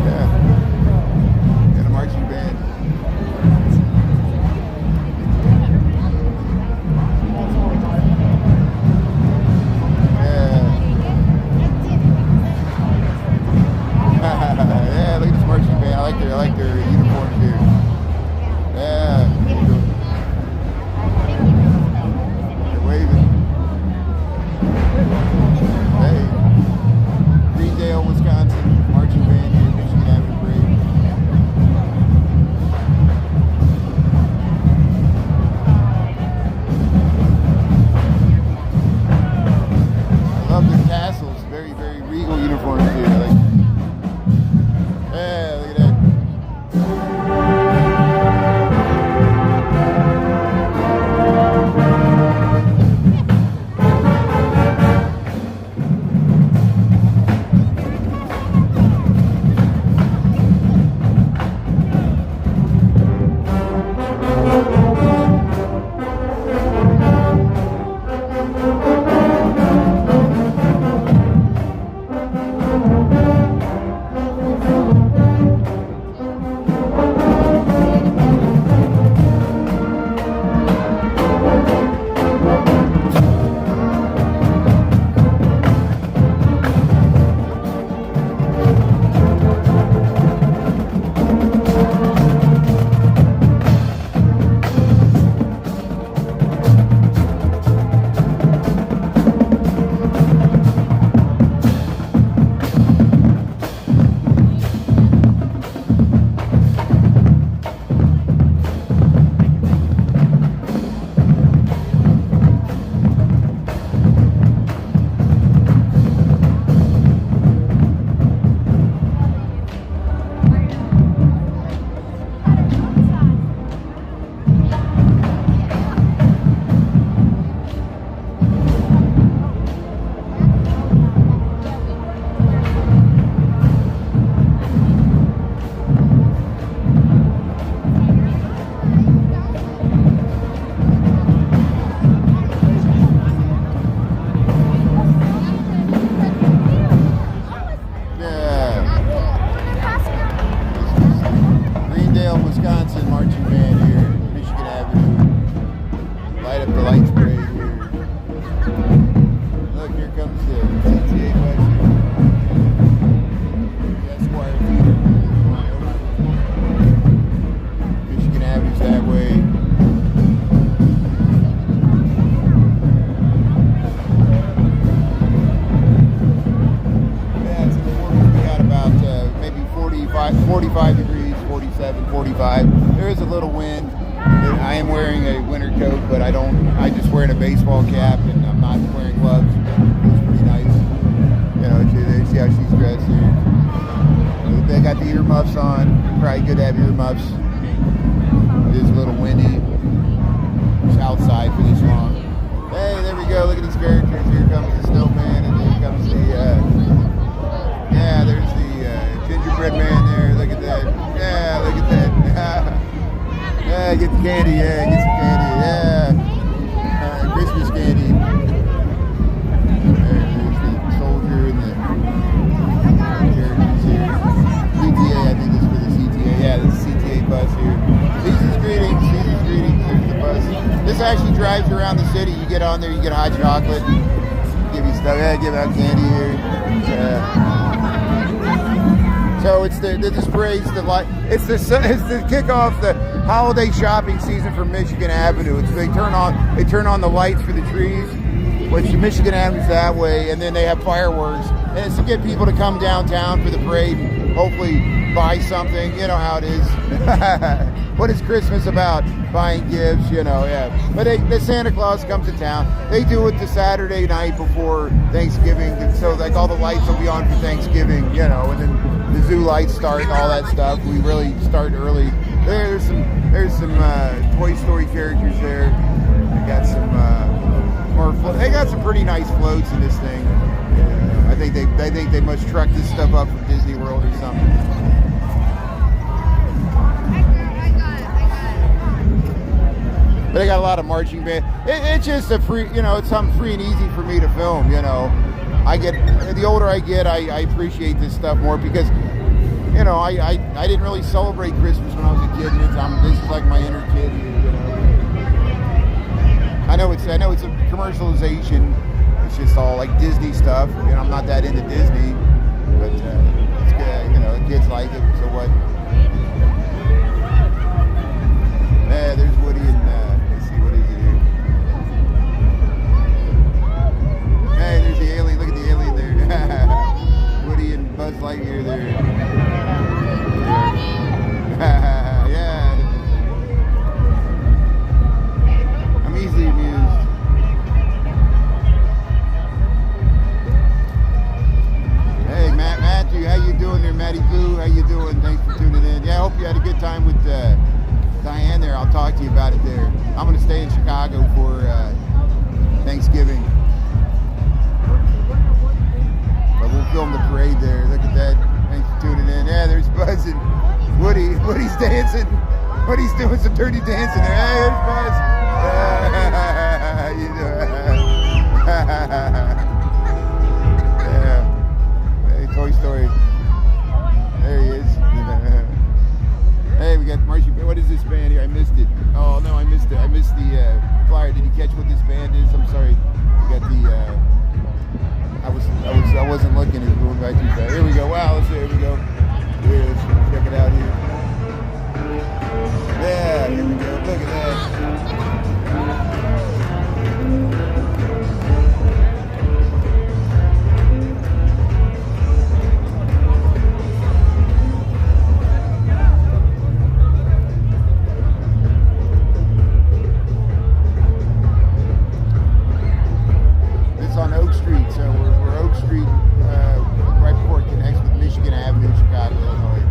Yeah, and a marching band. Yeah, look at this marching band. I like their uniforms here. Yeah. They're waving. 45 degrees, 47, 45. There is a little wind. I am wearing a winter coat, but I'm just wearing a baseball cap and I'm not wearing gloves. It's pretty nice. You know, see how she's dressed here. They got the earmuffs on. Probably good to have earmuffs. It is a little windy. It's outside for this long. Hey, there we go. Look at these characters. Here comes the snowman, and here comes the, yeah, there's the gingerbread man there. Look at that. Yeah, look at that. Yeah, get the candy. Yeah, get some candy. Yeah. Christmas candy. There's the soldier and the characters here. CTA, I think this is for the CTA. Yeah, this is CTA bus here. Season's greetings. Season's greetings. There's the bus. This actually drives you around the city. You get on there, you get hot chocolate, give you stuff. Yeah, give out candy here. So it's the sprays, it's the kickoff the holiday shopping season for Michigan Avenue. They turn on the lights for the trees, which Michigan Avenue's that way, and then they have fireworks, and it's to get people to come downtown for the parade and hopefully buy something. You know how it is. What is Christmas about? Buying gifts, you know, yeah. But the Santa Claus comes to town. They do it the Saturday night before Thanksgiving, so like all the lights will be on for Thanksgiving, you know, and then the zoo lights start and all that stuff. We really start early. There's some Toy Story characters there. They got some more. They got some pretty nice floats in this thing. Yeah, I think they must truck this stuff up from Disney World or something. But they got a lot of marching band. It's just a free, you know, it's something free and easy for me to film, you know. The older I get, I appreciate this stuff more because, you know, I didn't really celebrate Christmas when I was a kid, and this is like my inner kid here, you know. I know it's a commercialization. It's just all like Disney stuff. You know, I'm not that into Disney, but it's good. You know, the kids like it, so what? Yeah, there's Woody and let's see, what is it here? Hey, there's the alien. Look at the alien there. Woody and Buzz Lightyear there. Yeah. I'm easily amused. Hey, Matthew, how you doing there, Matty Boo? How you doing? Thanks for tuning in. Yeah, I hope you had a good time with Diane there. I'll talk to you about it there. I'm going to stay in Chicago for Thanksgiving. But we'll film the parade there. Look at that. Thanks for tuning in. Yeah, there's Buzz and Woody. Woody's dancing. Woody's doing some dirty dancing there. Hey, there's Buzz. How you doing? Yeah. Hey, Toy Story. There he is. Hey, we got marching band. What is this band here? I missed it. Oh no, I missed it. I missed the flyer. Did you catch what this band is? I'm sorry. We got the. I wasn't looking. It was going by too fast. Here we go. Wow. Here we go. Here, let's check it out here. Yeah. Here we go. Look at that. On Oak Street, so we're Oak Street, right before it connects with Michigan Avenue, Chicago, Illinois.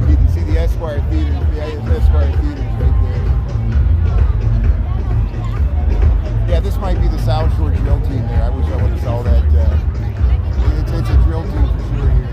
You can see the Esquire Theater, the Esquire Theater right there. Yeah, this might be the South Shore drill team there. I wish I would have saw that. It's a drill team for sure here.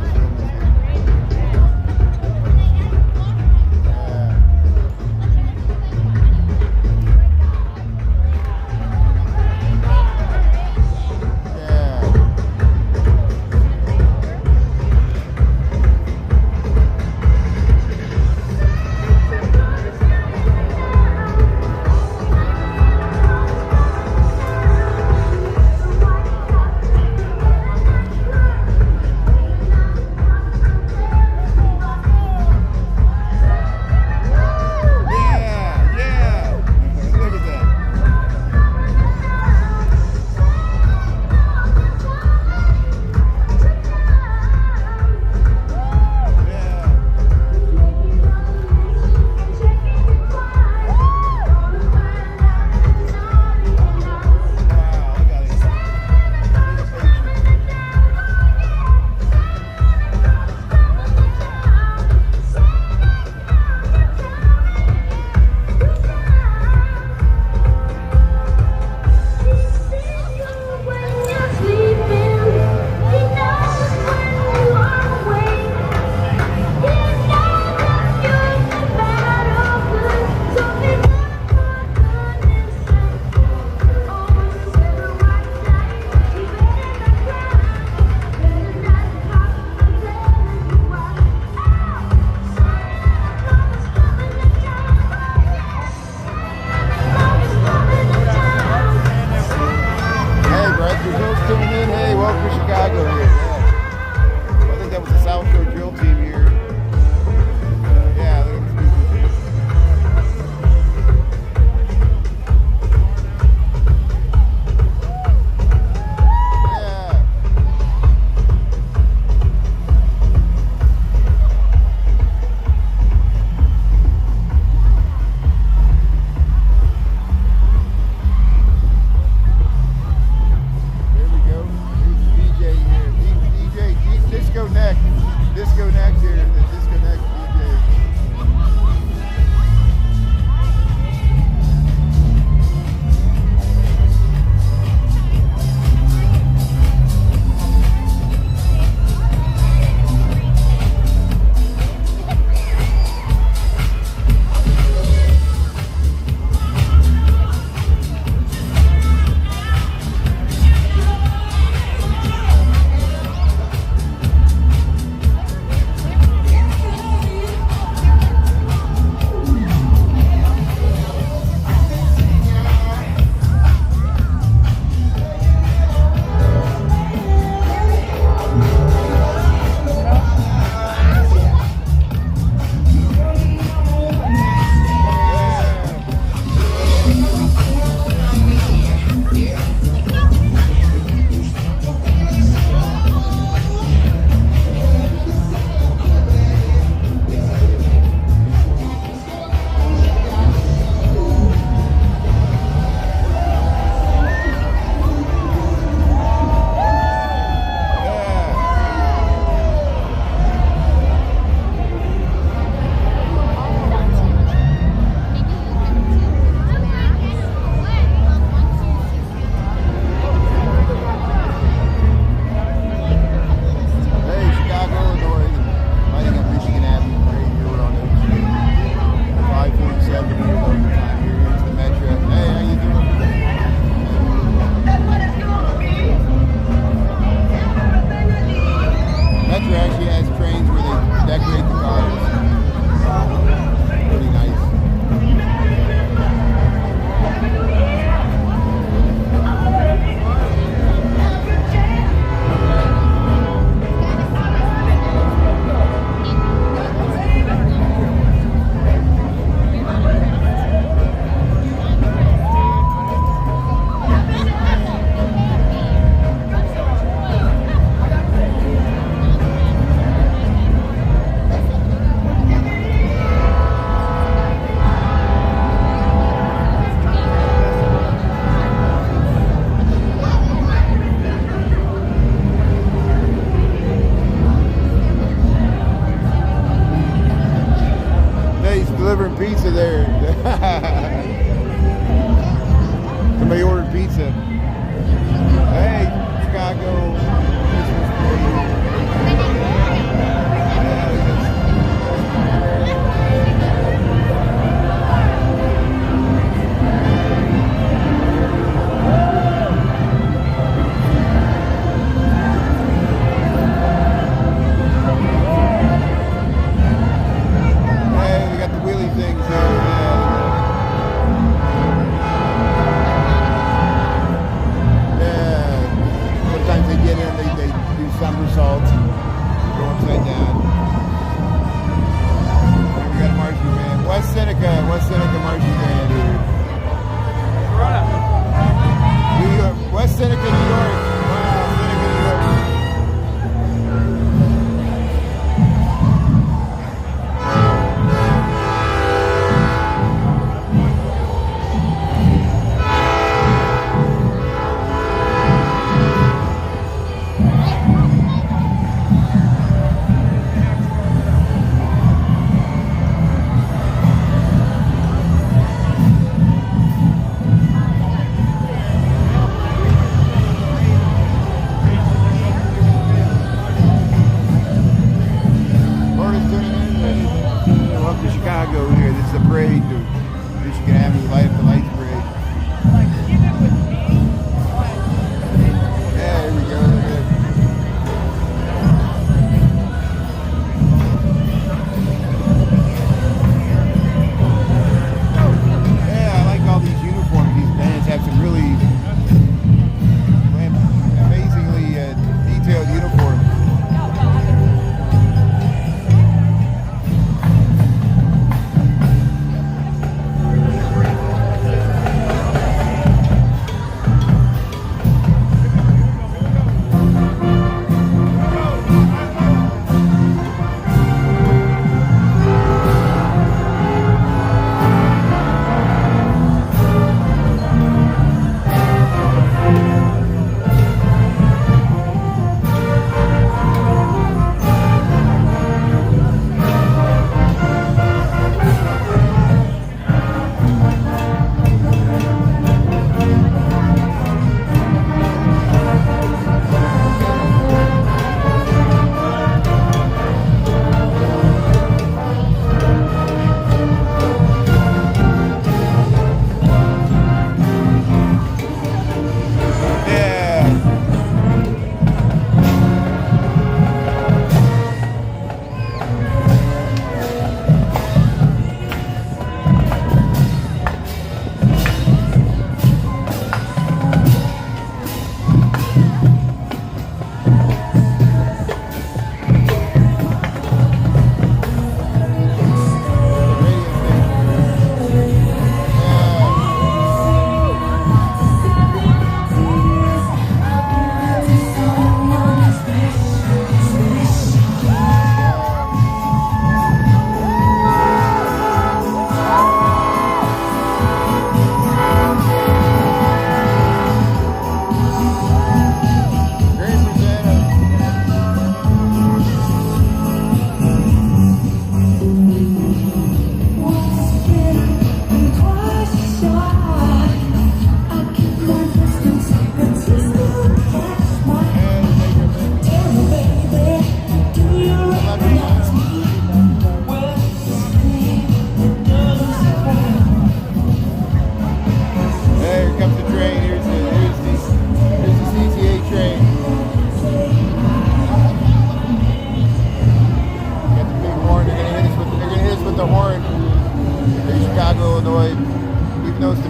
pizza there. Somebody ordered pizza. Hey, Chicago. Christmas parade. Hey, we got the wheelie things there. Yeah. Sometimes they get in, they do somersaults and go upside down. And we got a marching band. West Seneca marching band here. West Seneca, New York. Wow, Seneca, New York. Welcome to Chicago here. This is a parade to Michigan Avenue, light up the lights parade. Yeah, here we go. Look at it. Yeah, I like all these uniforms. These bands have some really amazingly detailed uniforms.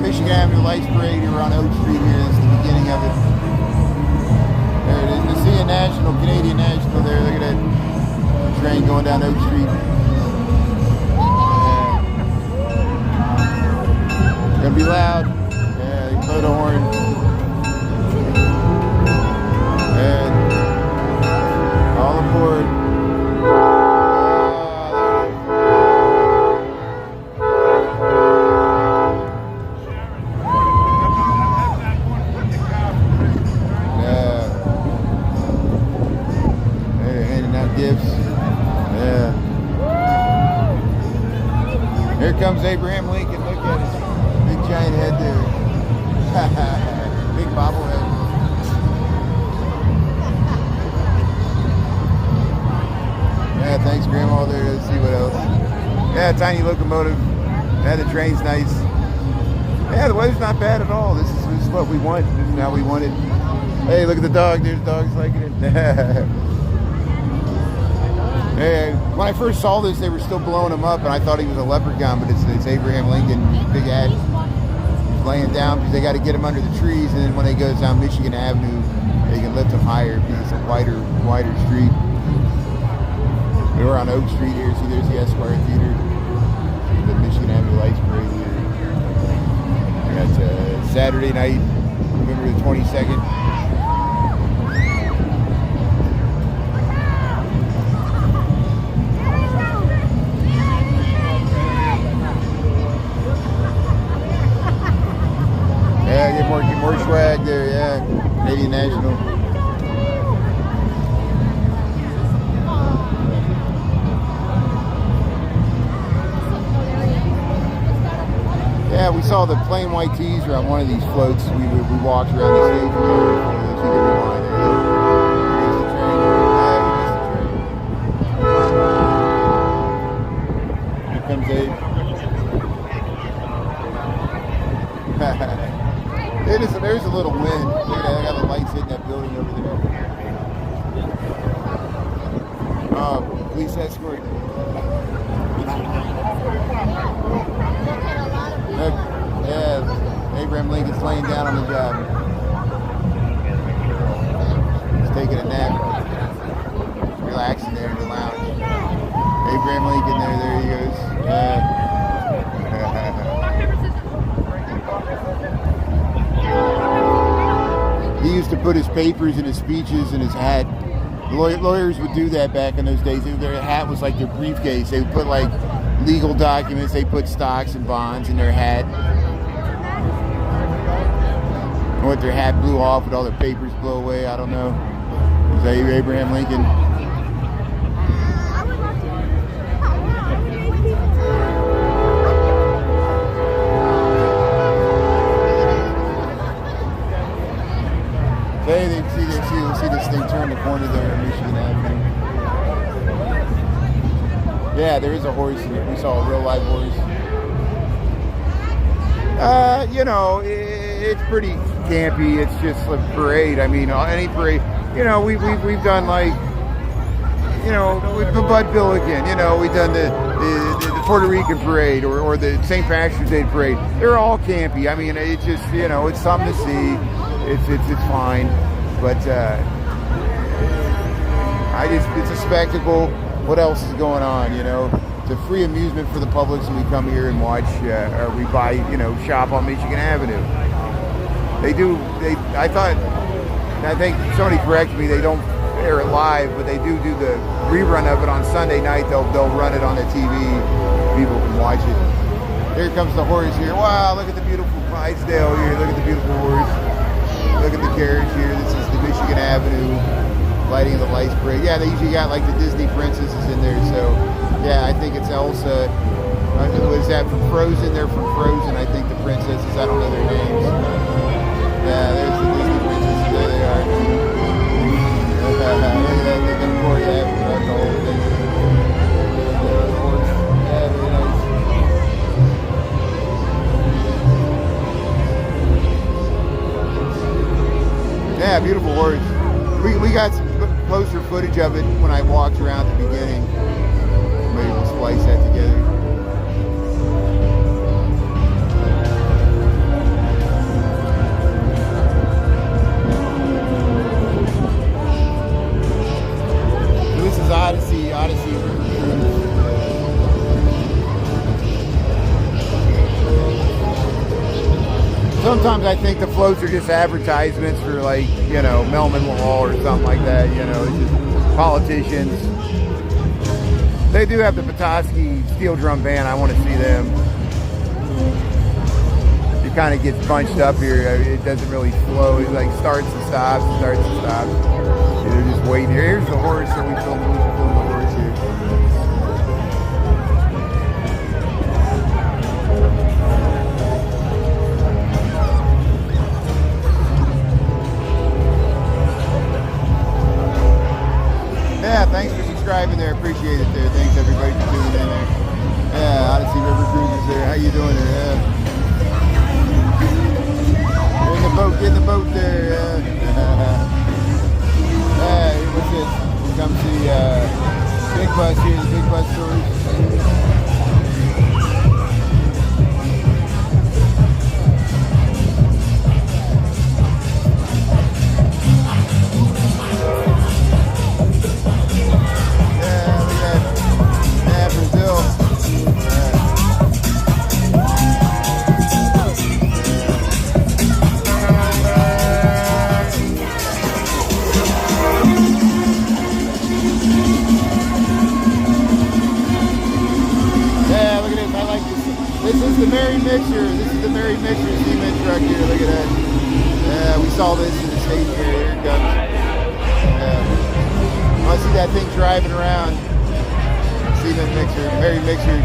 Michigan Avenue Lights Parade here on Oak Street here. This is the beginning of it. There it is. The CN National, Canadian National there. Look at that train going down Oak Street. Yeah. Gonna be loud. Yeah, you blow the horn. And all aboard. Gifts. Yeah. Here comes Abraham. Abraham Lincoln, look at his big giant head there. Big bobblehead. Yeah, thanks Grandma there. Let's see what else. Yeah, tiny locomotive. Yeah, the train's nice. Yeah, the weather's not bad at all. This is what we want. This is how we want it. Hey, look at the dog. There's dogs liking it. Hey, when I first saw this, they were still blowing him up, and I thought he was a leprechaun, but it's Abraham Lincoln, big hat. He's laying down because they got to get him under the trees, and then when they go down Michigan Avenue, they can lift him higher because it's a wider street. We were on Oak Street here. See, there's the Esquire Theater, the Michigan Avenue Lights Parade here. We got Saturday night, November the 22nd. Yeah, get more swag there, yeah. Canadian National. Yeah, we saw the plain white tees around one of these floats. We walked around the stage. So you can rewind there. There's the train. Here comes Abe. There's a little wind. Look at that. I got the lights hitting that building over there. Police escort. Yeah, Abraham Lincoln's laying down on the job. He's taking a nap. Relaxing there in the lounge. Abraham Lincoln there he goes. He used to put his papers and his speeches in his hat. Lawyers would do that back in those days. Their hat was like their briefcase. They would put like legal documents. They put stocks and bonds in their hat. And what their hat blew off, would all their papers blow away? I don't know. It was Abraham Lincoln. Hey, they see this thing turn the corner there in Michigan Avenue. Yeah, there is a horse. We saw a real live horse. You know, it's pretty campy. It's just a parade. I mean, any parade. You know, we've done like, you know, with the Bud Billiken. You know, we've done the Puerto Rican parade or the St. Patrick's Day parade. They're all campy. I mean, it's just, you know, it's something to see. It's fine, but it's a spectacle. What else is going on? You know, it's a free amusement for the public, so we come here and watch, or we buy, you know, shop on Michigan Avenue. I think somebody corrected me. They don't air it live, but they do the rerun of it on Sunday night. They'll run it on the TV. People can watch it. Here comes the horse here. Wow, look at the beautiful Clydesdale here. Look at the beautiful horse. Look at the carriage here. This is the Michigan Avenue lighting of the lights parade. Yeah, they usually got like the Disney princesses in there. So, yeah, I think it's Elsa. Was that from Frozen? They're from Frozen. I think the princesses. I don't know their names. Yeah, there's the Disney princesses. There they are. Look at that. Look at Corey Avenue. That's the whole thing. Yeah, very nice. Yeah, beautiful horse. We got some closer footage of it when I walked around at the beginning. Maybe we'll splice that together. So this is Odyssey River Cruise. Sometimes I think the floats are just advertisements for, like, you know, Melman Hall or something like that. You know, it's just politicians. They do have the Petoskey Steel Drum Band. I want to see them. It kind of gets bunched up here. It doesn't really flow. It like starts and stops, starts and stops. They're just waiting here. Here's the horse that we filmed the horse here. Merry Mixer. This is the Merry Mixer cement truck here. Look at that. We saw this in the state here. Here it comes. I see that thing driving around. Cement mixer, Merry Mixer.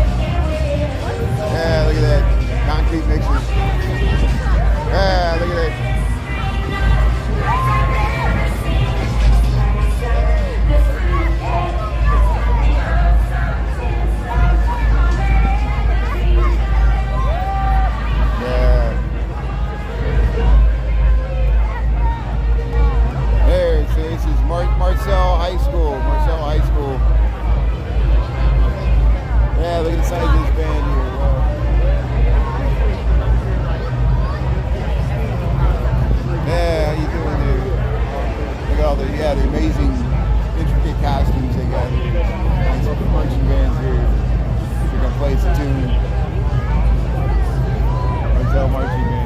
Yeah, look at that. Concrete mixer. Yeah, look at that. Marcel High School. Marcel High School. Yeah, look at the size of this band here. Wow. Yeah, how you doing there? Look at all the the amazing intricate costumes they got here. Nice marching bands here. They're gonna play some tune. Marcel marching band.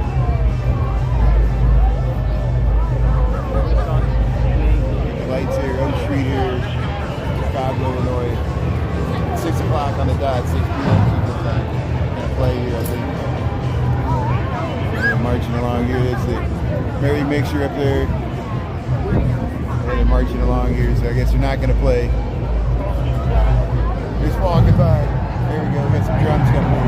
Lights here, Oak Street here, Chicago, Illinois. 6 o'clock on the dot, 6 p.m. Central Time. Gonna play here, I think. They're marching along here. That's the Merry Mixer up there. They're marching along here, so I guess they're not gonna play. Just walking by. There we go. We got some drums coming in.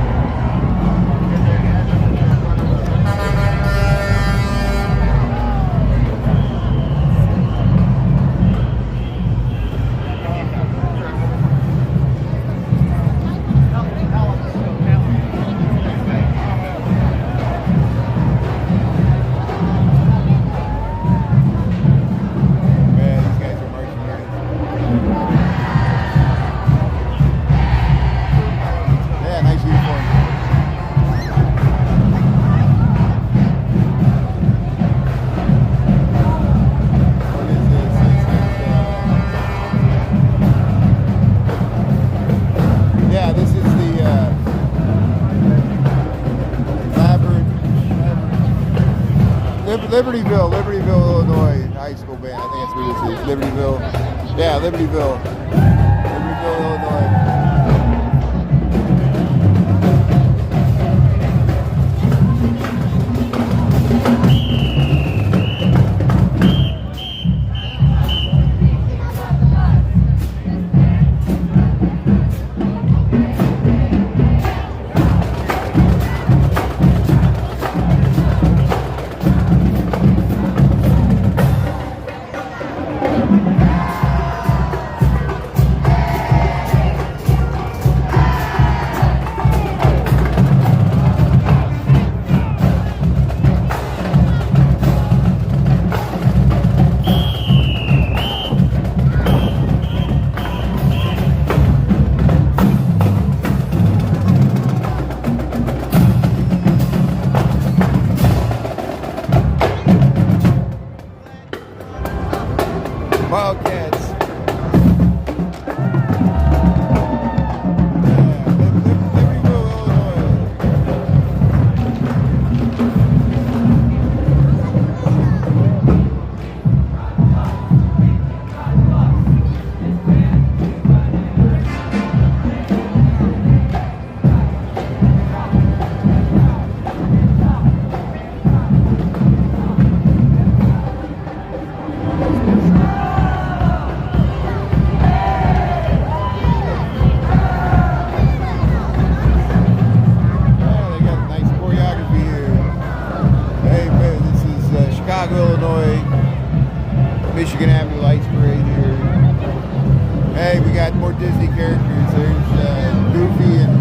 Libertyville, Illinois high school band. I think that's what this is. Libertyville. Yeah, Libertyville, Illinois. Wildcats. Libertyville, Illinois. Illinois, Michigan Avenue Lights Parade here. Hey, we got more Disney characters. There's Goofy and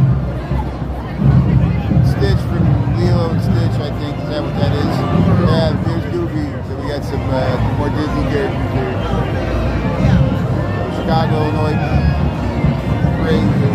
Stitch from Lilo and Stitch, I think. Is that what that is? Yeah, there's Goofy. So we got some more Disney characters here. Chicago, Illinois parade here.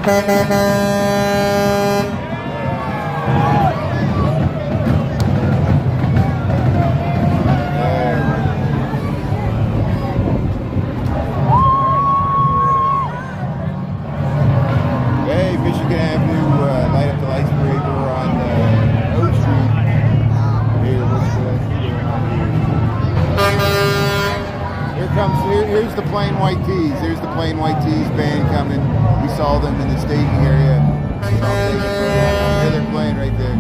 Hey, Michigan Avenue, light up the lights parade. We're on O Street. Here, what's going on here? Here's the Plain White Tees. Here's the Plain White Tees band coming. We saw them in the staging area. Here they're playing right there.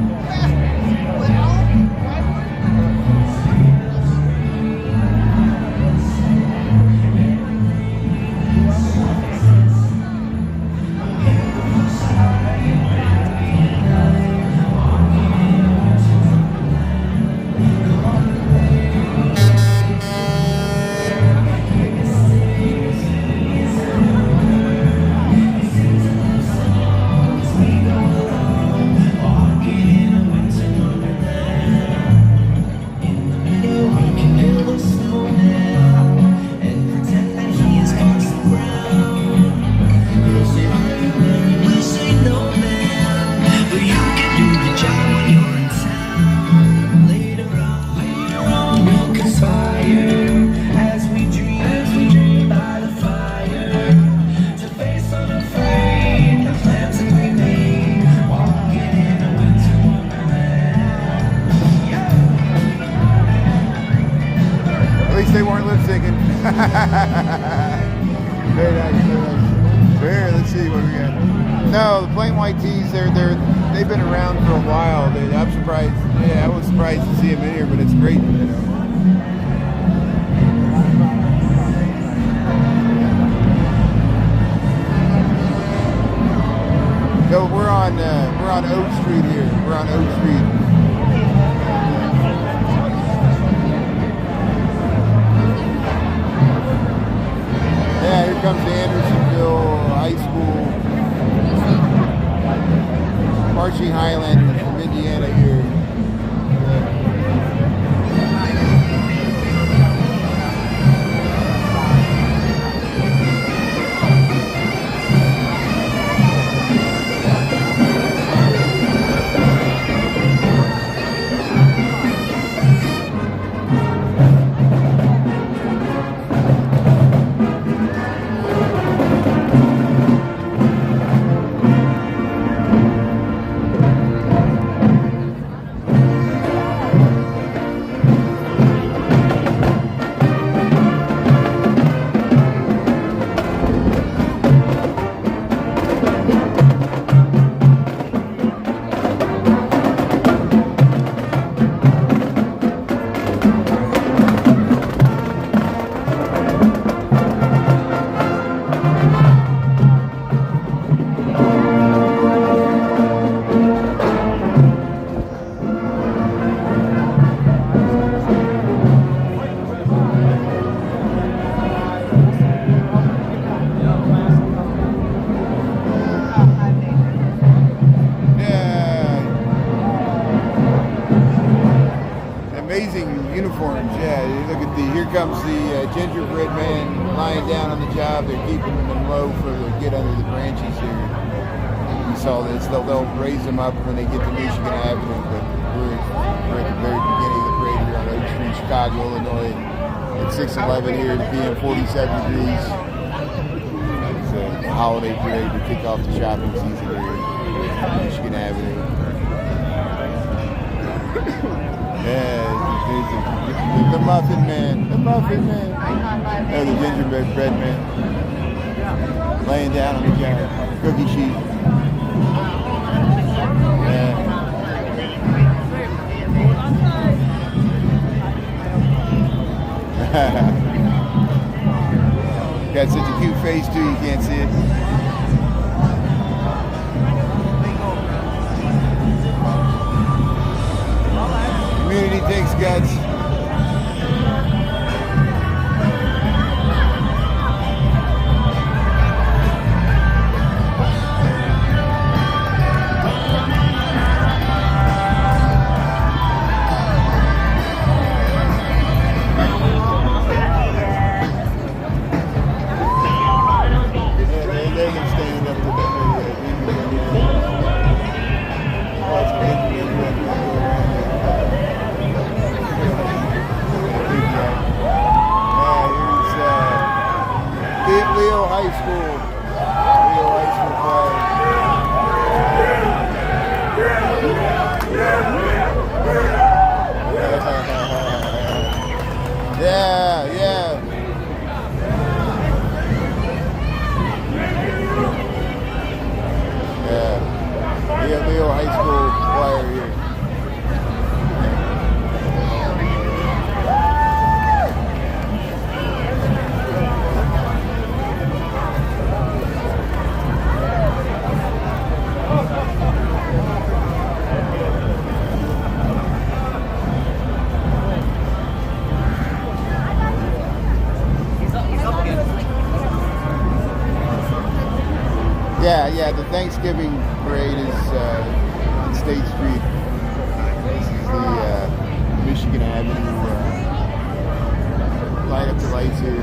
At least they weren't lip syncing. Very nice, very nice. Here, let's see what we got. No, the Plain White Tees, they've been around for a while. I'm surprised. Yeah, I was surprised to see them in here, but it's great, you know. So we're on Oak Street here. We're on Oak Street. Yeah, here comes the Andersonville High School marching Highlanders from Indiana here. Uniforms, yeah. You look at here comes the gingerbread man lying down on the job. They're keeping them low for the get under the branches here. We saw this. They'll raise them up when they get to Michigan Avenue, but we're at the very beginning of the parade here on Oak Street, Chicago, Illinois. It's 6:11 here. It's being 47 degrees. It's a holiday parade to kick off the shopping season here on Michigan Avenue. Yeah, the Muffin Man. The Muffin Man. Oh, the gingerbread bread man. Laying down on the cookie sheet. Yeah. Got such a cute face too, you can't see it. Community takes guts. They can stand up to that. High School. Rio High School play. Yeah, yeah. Yeah. Rio High School player here. Yeah, the Thanksgiving parade is on State Street. This is the Michigan Avenue. Light up the lights here.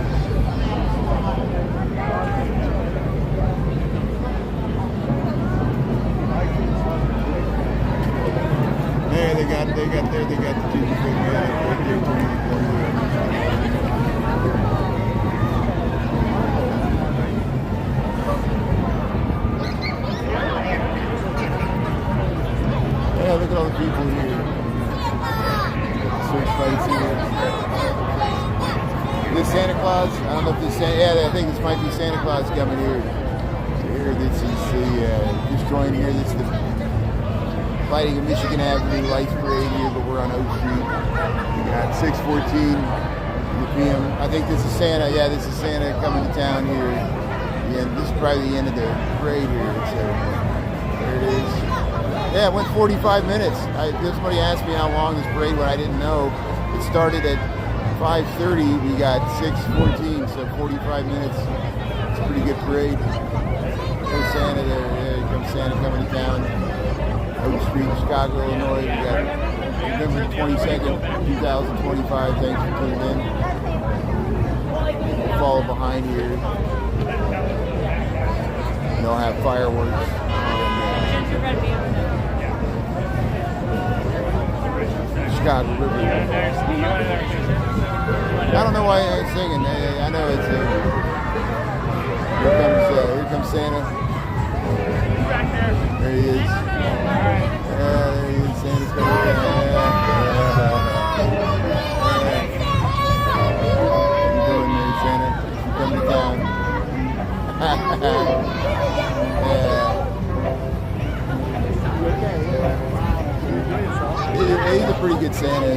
There, they got the Jesus right there. Yeah, look at all the people here. Searchlights here. This Santa Claus, I don't know if this Santa, yeah, I think this might be Santa Claus coming here. So here, this is the, just joined here, this is the lighting of Michigan Avenue Lights Parade here, but we're on Oak Street. We got 6:14 p.m. I think this is Santa, yeah, this is Santa coming to town here. Yeah, this is probably the end of the parade here, so there it is. Yeah, it went 45 minutes. Somebody asked me how long this parade went. I didn't know. It started at 5:30. We got 6:14, so 45 minutes. It's a pretty good parade. There's Santa there. There comes Santa coming to town. Oak Street, Chicago, Illinois. We got November 22nd, 2025. Thanks for tuning in. We'll follow behind here. They'll have fireworks. Chicago River. I don't know why I'm singing. I know it's here comes Santa. There he is. There he is. Santa's coming. What are you doing there, Santa? You coming to town? He's a pretty good Santa.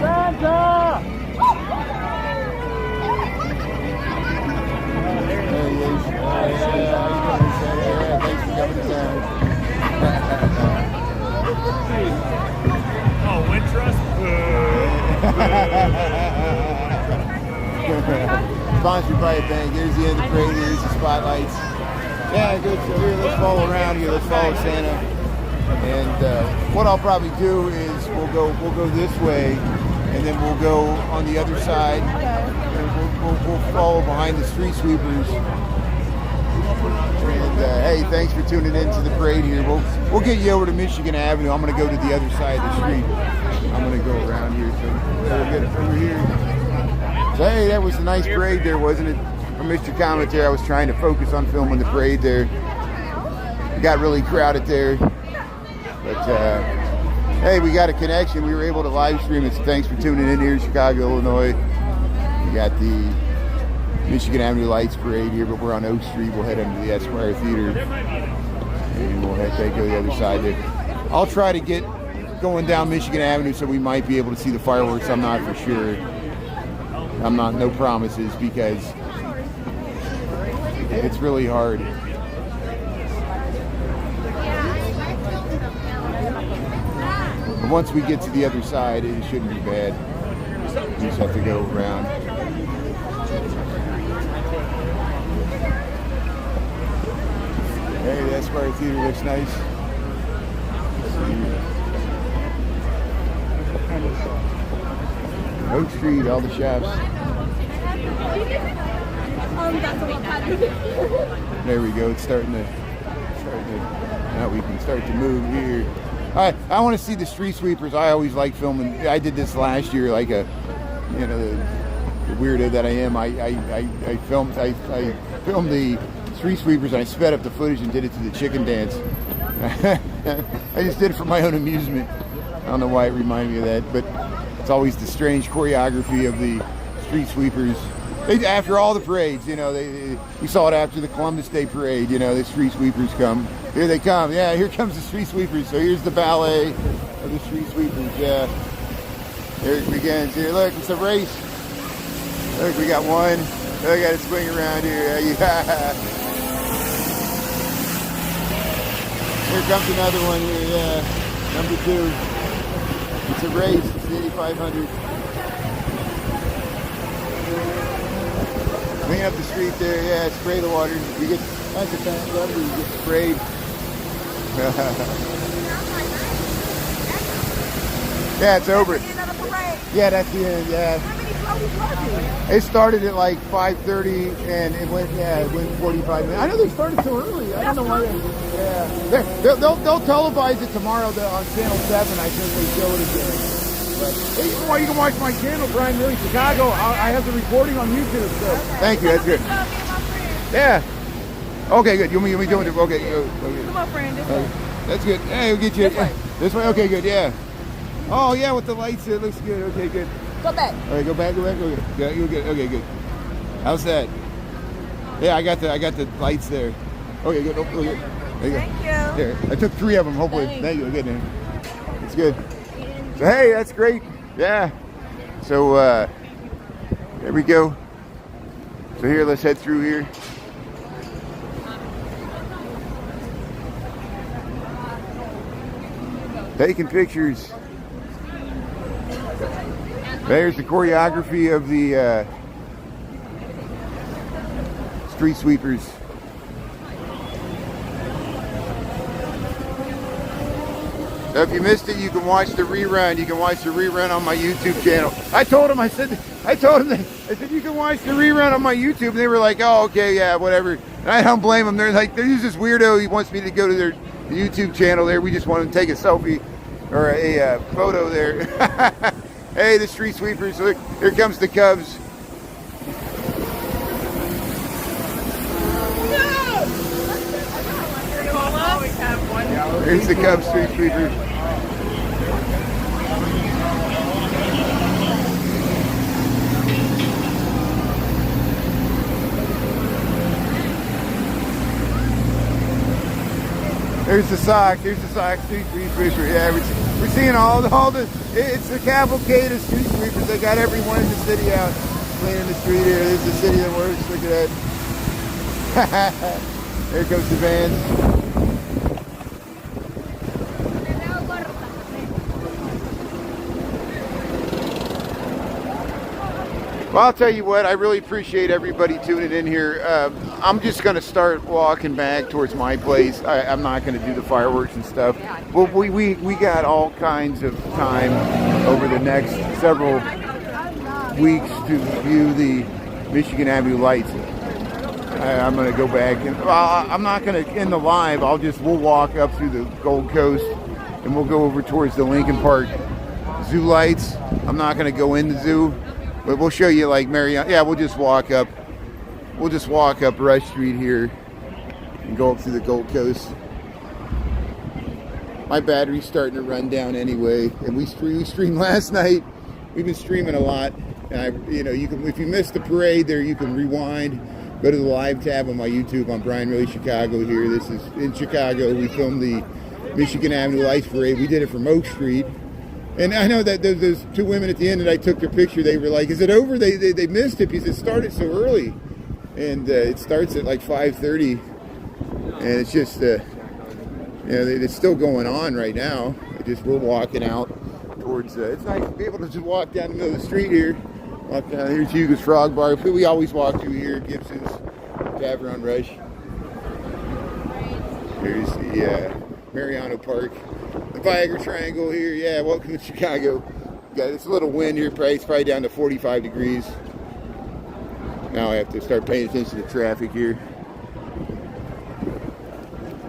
Santa! There he is. Thanks for coming to town. Oh, Wintrust? Sponsored by a bank. There's the end of the parade. Here's the spotlights. Yeah, good. So here, let's follow around here. Let's follow Santa. And what I'll probably do is we'll go this way, and then we'll go on the other side. And we'll follow behind the street sweepers. And hey, thanks for tuning in to the parade here. We'll get you over to Michigan Avenue. I'm going to go to the other side of the street. I'm going to go around here. So we'll get it over here. So hey, that was a nice parade there, wasn't it? From Mr. Commentary, I was trying to focus on filming the parade there. It got really crowded there. But hey, we got a connection. We were able to live stream it. So thanks for tuning in here in Chicago, Illinois. We got the Michigan Avenue Lights Parade here, but we're on Oak Street. We'll head into the Esquire Theater, and we'll go the other side there. I'll try to get going down Michigan Avenue, so we might be able to see the fireworks. I'm not for sure. No promises, because it's really hard. But once we get to the other side, it shouldn't be bad. We just have to go around. Hey, the Esquire Theater looks nice. Oak Street, all the shops. There we go. It's starting to. Now we can start to move here. I want to see the street sweepers. I always like filming. I did this last year, like a, you know, the weirdo that I am. I filmed the street sweepers. And I sped up the footage and did it to the chicken dance. I just did it for my own amusement. I don't know why it reminded me of that, but it's always the strange choreography of the street sweepers. After all the parades, you know, we saw it after the Columbus Day parade. You know, the street sweepers come. Here they come. Yeah, here comes the street sweepers. So here's the ballet of the street sweepers. Yeah, there it begins. Here, look, it's a race. Look, we got one. Look, I got to swing around here. Yeah. Here comes another one here. Yeah, number 2. It's a race. It's the 8500. Clean up the street there, yeah, spray the water. You get, that's a fast lever, you get sprayed. Yeah, it's over. Yeah, that's the end, yeah. It started at like 5:30 and it went 45 minutes. I know they started so early. I don't know why they'll televise it tomorrow on Channel 7. I think they show it again. But, hey, you can watch my channel, Brian Really Chicago. I have the recording on YouTube. So. Thank you. That's good. Yeah. Okay, good. You want me doing it? Okay. Come on, friend. This way. That's good. Hey, we'll get you. This way. This way. Okay, good. Yeah. Oh, yeah. With the lights, it looks good. Okay, good. Go back. All right, go back. Okay. Yeah, you're good. Okay, good. How's that? Yeah, I got the lights there. Okay, good. Okay. There you go. Thank you. There. I took 3 of them. Hopefully, thank you. Good. It's good. So, hey, that's great. Yeah. So there we go. So here, let's head through here. Taking pictures. There's the choreography of the street sweepers. So if you missed it, you can watch the rerun. You can watch the rerun on my YouTube channel. I told them, I said you can watch the rerun on my YouTube. And they were like, oh, okay, yeah, whatever. And I don't blame them. They're like, there's this weirdo. He wants me to go to their YouTube channel there. We just want to take a selfie or a photo there. Hey, the street sweepers. Look, here comes the Cubs. Here's the Cubs street sweepers. There's the Sox. Here's the Sox street sweeper. Yeah, we're seeing all the. It's the cavalcade of street sweepers. They got everyone in the city out cleaning the street here. There's the city that works. Look at that. There goes the vans. Well, I'll tell you what, I really appreciate everybody tuning in here. I'm just going to start walking back towards my place. I'm not going to do the fireworks and stuff. Well, we got all kinds of time over the next several weeks to view the Michigan Avenue lights. I'm going to go back and I'm not going to end the live. We'll walk up through the Gold Coast and we'll go over towards the Lincoln Park zoo lights. I'm not going to go in the zoo. But we'll show you like Marion. Yeah, we'll just walk up Rush Street here and go up through the Gold Coast. My battery's starting to run down anyway, and we streamed last night. We've been streaming a lot, and you can, if you missed the parade there, you can rewind. Go to the live tab on my YouTube. I'm Brian Really Chicago here. This is in Chicago. We filmed the Michigan Avenue Lights Parade. We did it from Oak Street. And I know that those 2 women at the end that I took their picture, they were like, is it over? They missed it because it started so early. And it starts at like 5:30. And it's just, it's still going on right now. We're walking out towards, it's nice to be able to just walk down the middle of the street here. Walk down, here's Hugo's Frog Bar. We always walk through here, Gibson's Tavern on Rush. Here's the Mariano Park. The Viagra Triangle here. Yeah, welcome to Chicago. Got this little wind here. It's probably down to 45 degrees. Now I have to start paying attention to traffic here.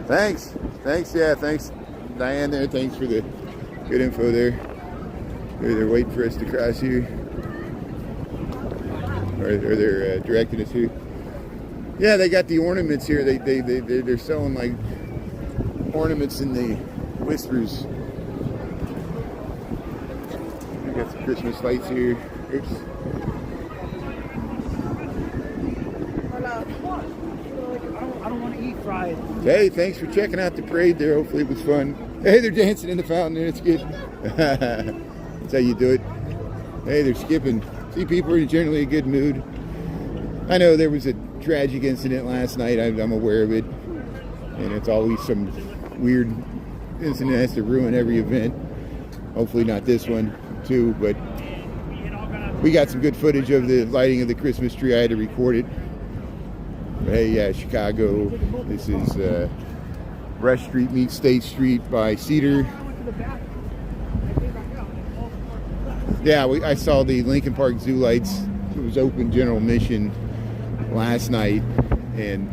Thanks. Yeah, thanks, Diane there. Thanks for the good info there. They're waiting for us to cross here. Or they're directing us here. Yeah, they got the ornaments here. They're selling like ornaments in the Whispers. We got some Christmas lights here. Oops. I don't want to eat fries. Hey, thanks for checking out the parade there. Hopefully it was fun. Hey, they're dancing in the fountain there. It's good. That's how you do it. Hey, they're skipping. See, people are generally in a good mood. I know there was a tragic incident last night. I'm aware of it. And it's always some weird incident that has to ruin every event. Hopefully not this one, too. But we got some good footage of the lighting of the Christmas tree. I had to record it. But hey, yeah, Chicago. This is Rush Street meets State Street by Cedar. Yeah, I saw the Lincoln Park Zoo lights. It was open general mission last night, and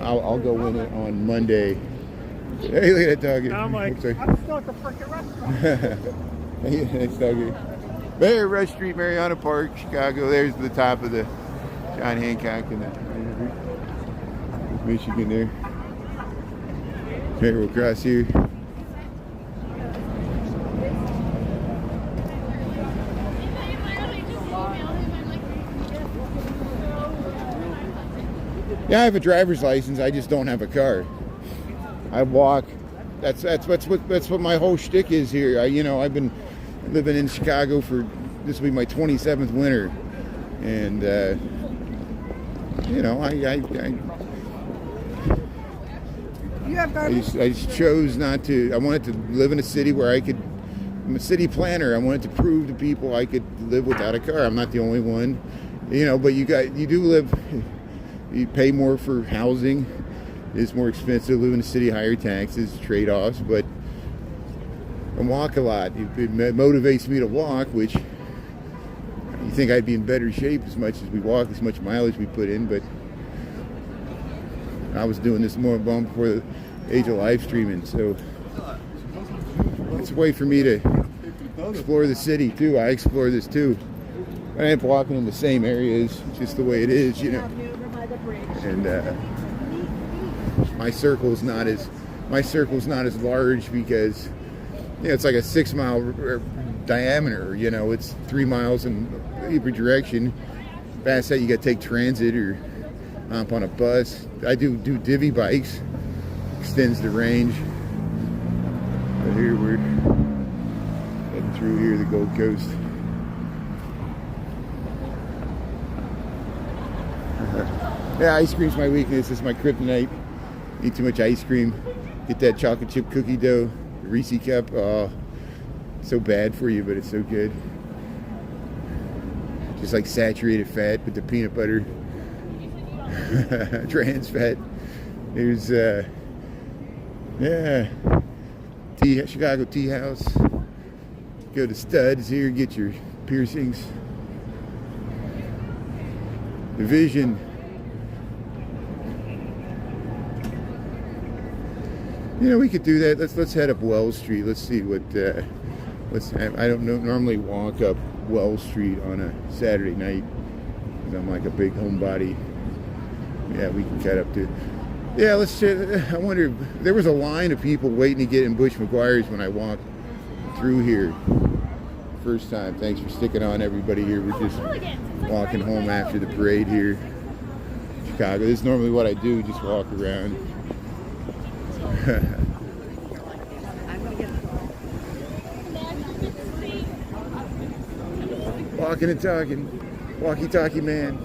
I'll go in it on Monday. Hey, look at that dog. I'm like, I'm still at the freaking restaurant. Hey, nice dog here. There, Rush Street, Mariana Park, Chicago. There's the top of the John Hancock and the Michigan there. Okay, we'll cross here. Yeah, I have a driver's license. I just don't have a car. I walk. That's what my whole shtick is here. I've been living in Chicago for this will be my 27th winter, and I just chose not to. I wanted to live in a city where I could. I'm a city planner. I wanted to prove to people I could live without a car. I'm not the only one, but you do live. You pay more for housing. It's more expensive to live in a city, higher taxes, trade-offs, but I walk a lot. It motivates me to walk, which you think I'd be in better shape as much as we walk, as much mileage we put in, but I was doing this more long before the age of live streaming, so it's a way for me to explore the city too. I explore this too. I ain't walking in the same areas, just the way it is, And my circle's not as large because it's like a 6 mile diameter. It's 3 miles in every direction. Past that, you got to take transit or hop on a bus. I do divvy bikes, extends the range. But here we're heading through here, the Gold Coast. Yeah, ice cream's my weakness. It's my kryptonite. Eat too much ice cream. Get that chocolate chip cookie dough, the Reese cup. Oh, so bad for you, but it's so good. Just like saturated fat with the peanut butter. Trans fat. There's Chicago Tea House. Go to Studs here, get your piercings. The Vision. We could do that. Let's head up Wells Street. Let's see what. I don't normally walk up Wells Street on a Saturday night because I'm like a big homebody. Yeah, we can cut up to. Yeah, let's check. I wonder. There was a line of people waiting to get in Bush McGuire's when I walked through here. First time. Thanks for sticking on, everybody here. We're just walking home after the parade here. Chicago. This is normally what I do. Just walk around. Walking and talking, walkie-talkie man.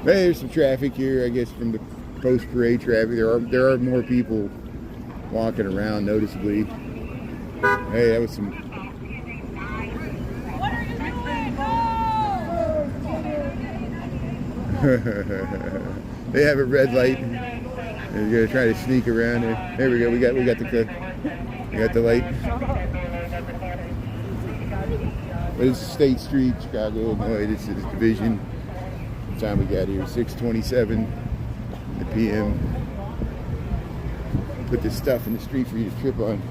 Hey, there's some traffic here, I guess, from the post-parade traffic. There are more people walking around noticeably. Hey, that was some. What are you doing? They have a red light. They're gonna try to sneak around there. There we go. We got the light. But it's State Street, Chicago, Illinois. This is Division. What time we got here? 6:27 p.m. Put this stuff in the street for you to trip on.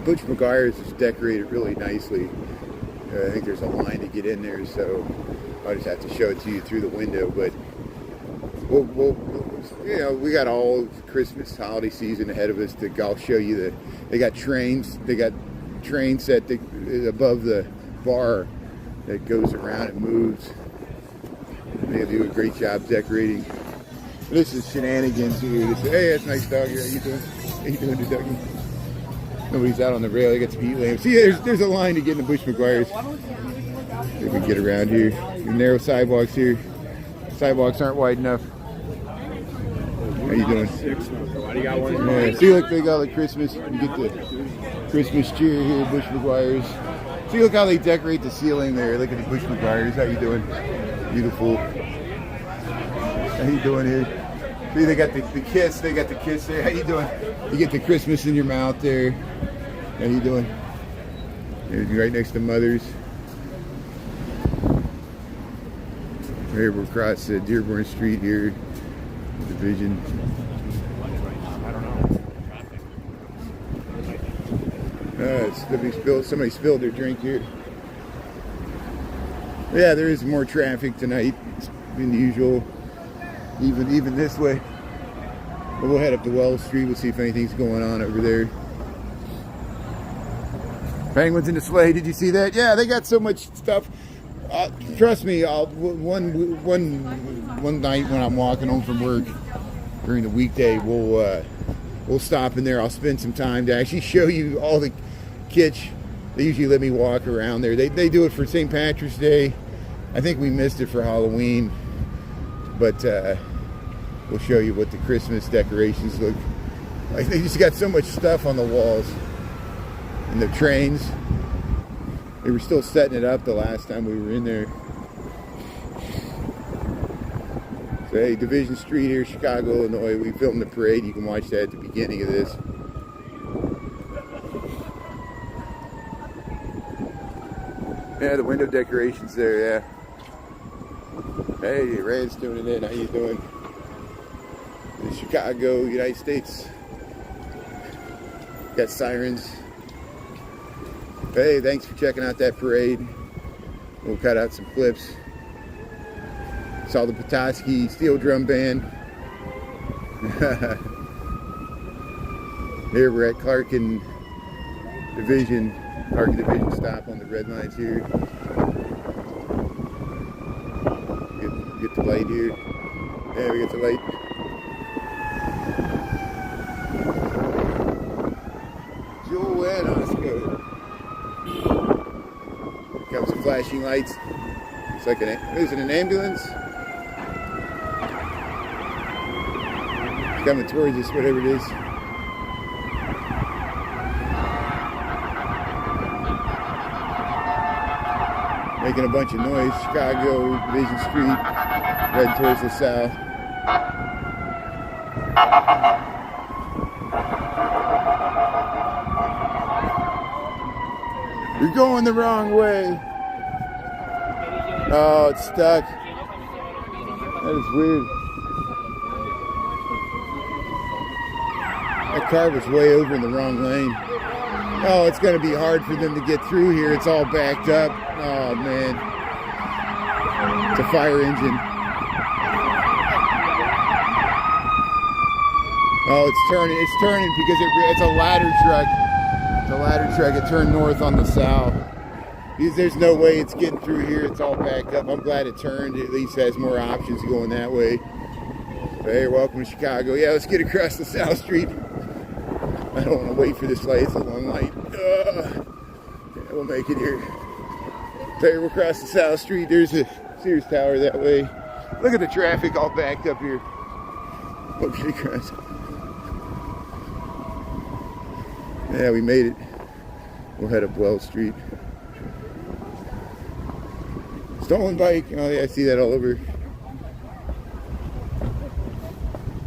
Butch McGuire's is decorated really nicely. I think there's a line to get in there, so I'll just have to show it to you through the window. But you know, we got all Christmas holiday season ahead of us. I'll show you they got trains. They got trains set above the bar that goes around and moves. They do a great job decorating. This is Shenanigans here. Hey, that's a nice dog here. How you doing? How you doing, Dougie? Nobody's out on the rail. They got some heat lamps. See, there's a line to get in the Butch McGuire's. If we get around here, narrow sidewalks here. Sidewalks aren't wide enough. How you doing? Yeah, see, look, they got like Christmas. You get the Christmas cheer here, Butch McGuire's. See, look how they decorate the ceiling there. Look at the Butch McGuire's. How you doing? Beautiful. How you doing here? See, they got the kiss. They got the kiss there. How you doing? You get the Christmas in your mouth there. How you doing? You're right next to Mother's. Here we're across Dearborn Street here, Division. Somebody spilled their drink here. Yeah, there is more traffic tonight than usual, even this way. But we'll head up to Wells Street. We'll see if anything's going on over there. Penguins in the sleigh. Did you see that? Yeah, they got so much stuff. Trust me, one night when I'm walking home from work during the weekday, we'll stop in there. I'll spend some time to actually show you all the kitsch. They usually let me walk around there. They do it for St. Patrick's Day. I think we missed it for Halloween, but we'll show you what the Christmas decorations look like. They just got so much stuff on the walls. And the trains, they were still setting it up the last time we were in there. So hey, Division Street here, Chicago, Illinois. We filmed the parade. You can watch that at the beginning of this. Yeah, the window decorations there, yeah. Hey, Rand's tuning in. How you doing? In Chicago, United States. Got sirens. Hey, thanks for checking out that parade. We'll cut out some clips. Saw the Petoskey Steel Drum Band. Here we're at Clark and Division stop on the red lines here. Get the light here. Yeah, we get the light. Joel and Oscar. Here comes the flashing lights. It's like is it an ambulance? It's coming towards us, whatever it is. Making a bunch of noise. Chicago, Division Street, heading towards the south. You're going the wrong way. Oh, it's stuck. That is weird. That car was way over in the wrong lane. Oh, it's going to be hard for them to get through here. It's all backed up. Oh, man. It's a fire engine. Oh, it's turning. It's turning because it's a ladder truck. It's a ladder truck. It turned north on the south. There's no way it's getting through here. It's all backed up. I'm glad it turned. It at least has more options going that way. Hey, welcome to Chicago. Yeah, let's get across the South Street. I don't want to wait for this light. It's a long light. Yeah, we'll make it here. There, we'll cross the South Street. There's a Sears Tower that way. Look at the traffic all backed up here. Okay, cross. Yeah, we made it. We'll head up Wells Street. Stolen bike. Oh yeah, I see that all over.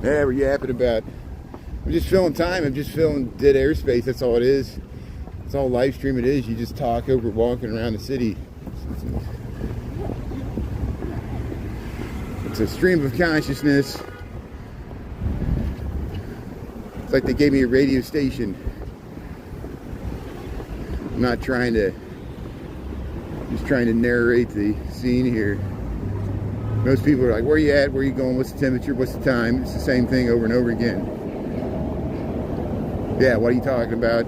Yeah, we're yapping about. I'm just filling time. I'm just filling dead airspace. That's all it is. It's all live stream it is. You just talk over walking around the city. It's a stream of consciousness. It's like they gave me a radio station. I'm not trying to, just trying to narrate the scene here. Most people are like, where are you at? Where are you going? What's the temperature? What's the time? It's the same thing over and over again. Yeah, what are you talking about?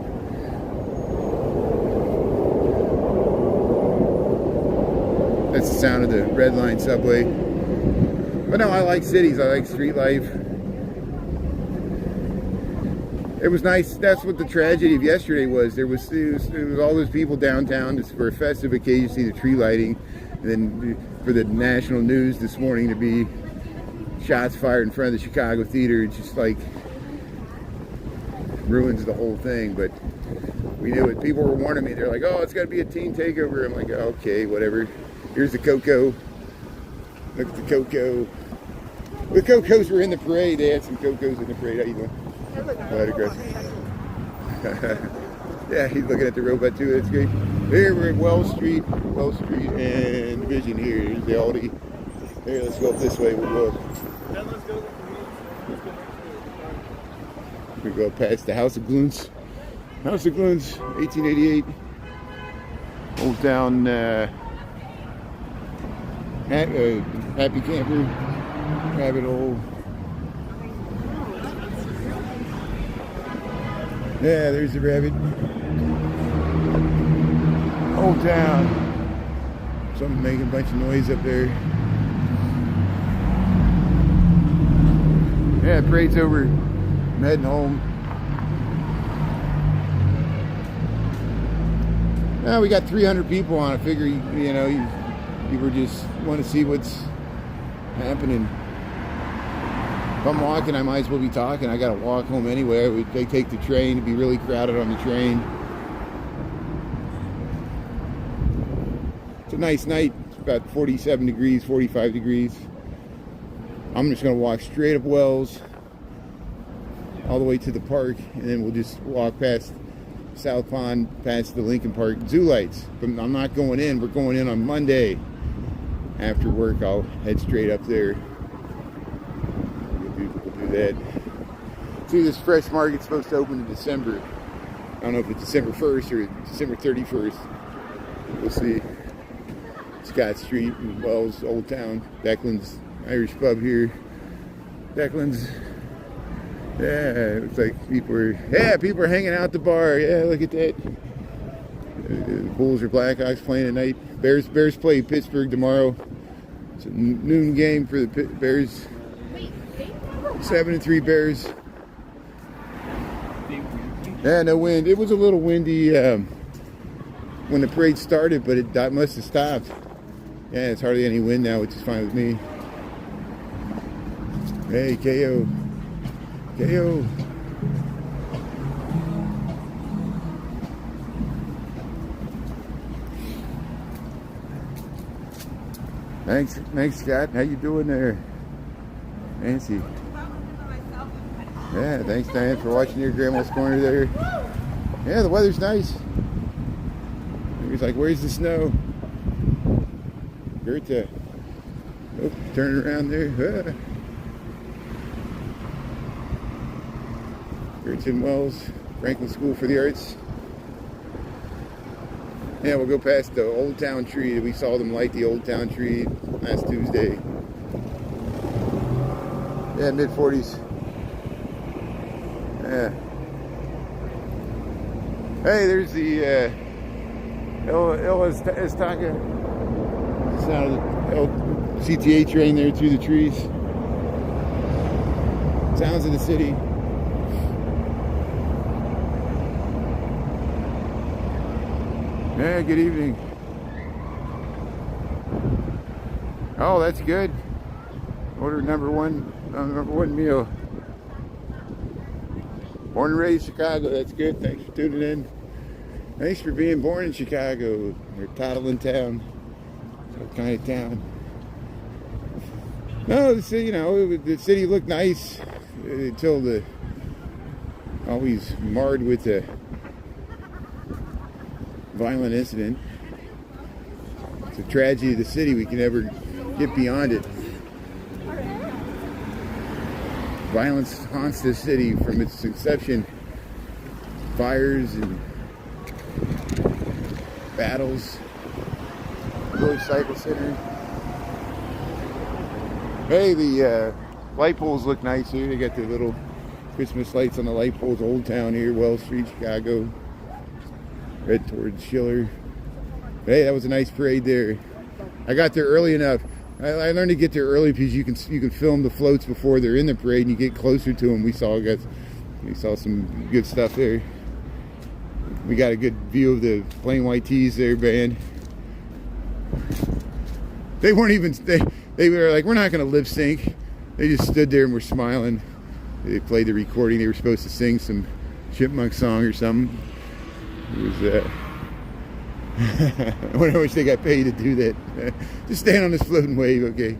That's the sound of the Red Line subway. But no, I like cities. I like street life. It was nice. That's what the tragedy of yesterday was. There was all those people downtown just for a festive occasion, see the tree lighting, and then for the national news this morning to be shots fired in front of the Chicago theater. It's just like ruins the whole thing. But we knew it. People were warning me. They're like, "Oh, it's got to be a teen takeover." I'm like, oh, "Okay, whatever." Here's the Coco. Look at the Coco. The Cocos were in the parade. They had some Cocos in the parade. How you doing? Quite aggressive. Yeah, he's looking at the robot too. That's great. Here we're at Wells Street and Division here. Here's the Aldi. Here, let's go up this way. We'll go up. We go past the House of Gloons. House of Gloons, 1888. Old Town Happy Camper, Rabbit Hole. Yeah, there's the rabbit. Old Town. Something making a bunch of noise up there. Yeah, parade's over. I'm heading home. Now we got 300 people on. I figure, you know, people just want to see what's happening. If I'm walking, I might as well be talking. I gotta walk home anyway. They take the train. It'd be really crowded on the train. It's a nice night. It's about 47 degrees, 45 degrees. I'm just gonna walk straight up Wells all the way to the park, and then we'll just walk past South Pond, past the Lincoln Park Zoo lights. But I'm not going in. We're going in on Monday. After work, I'll head straight up there. We'll do that. See, this fresh market's supposed to open in December. I don't know if it's December 1st or December 31st. We'll see. Scott Street in Wells, Old Town. Declan's Irish Pub here. Declan's. Yeah, it looks like people are hanging out at the bar. Yeah, look at that. The Bulls or Blackhawks playing tonight. Bears play Pittsburgh tomorrow. It's a noon game for the Bears. 7-3 Bears. Yeah, no wind. It was a little windy when the parade started, but it must have stopped. Yeah, it's hardly any wind now, which is fine with me. Hey, KO. KO. Thanks, Scott. How you doing there, Nancy? Yeah, thanks, Diane, for watching your Grandma's Corner there. Yeah, the weather's nice. He's like, where's the snow? Goethe. Oh, turn around there. Goethe Wells, Franklin School for the Arts. Yeah, we'll go past the Old Town tree. We saw them light the Old Town tree last Tuesday. Yeah, mid-40s. Yeah. Hey, there's the El Estaca. Sound of the CTA train there through the trees. Sounds of the city. Yeah, good evening. Oh, that's good. Order number one meal. Born and raised Chicago, that's good. Thanks for tuning in. Thanks for being born in Chicago. We're toddling town. What kind of town? No, the city, the city looked nice. until the always marred with a violent incident. It's a tragedy of the city. We can never get beyond it. Violence haunts this city from its inception. Fires and battles. Village Cycle Center. Hey, the light poles look nice here. They got the little Christmas lights on the light poles. Old Town here, Wells Street, Chicago. Head towards Schiller. Hey, that was a nice parade there. I got there early enough. I learned to get there early because you can film the floats before they're in the parade, and you get closer to them. We saw some good stuff there. We got a good view of the Plain White T's there band. They weren't even they were like, we're not going to lip sync. They just stood there and were smiling. They played the recording. They were supposed to sing some Chipmunk song or something. It was I wish they got paid to do that. Just stand on this floating wave, okay?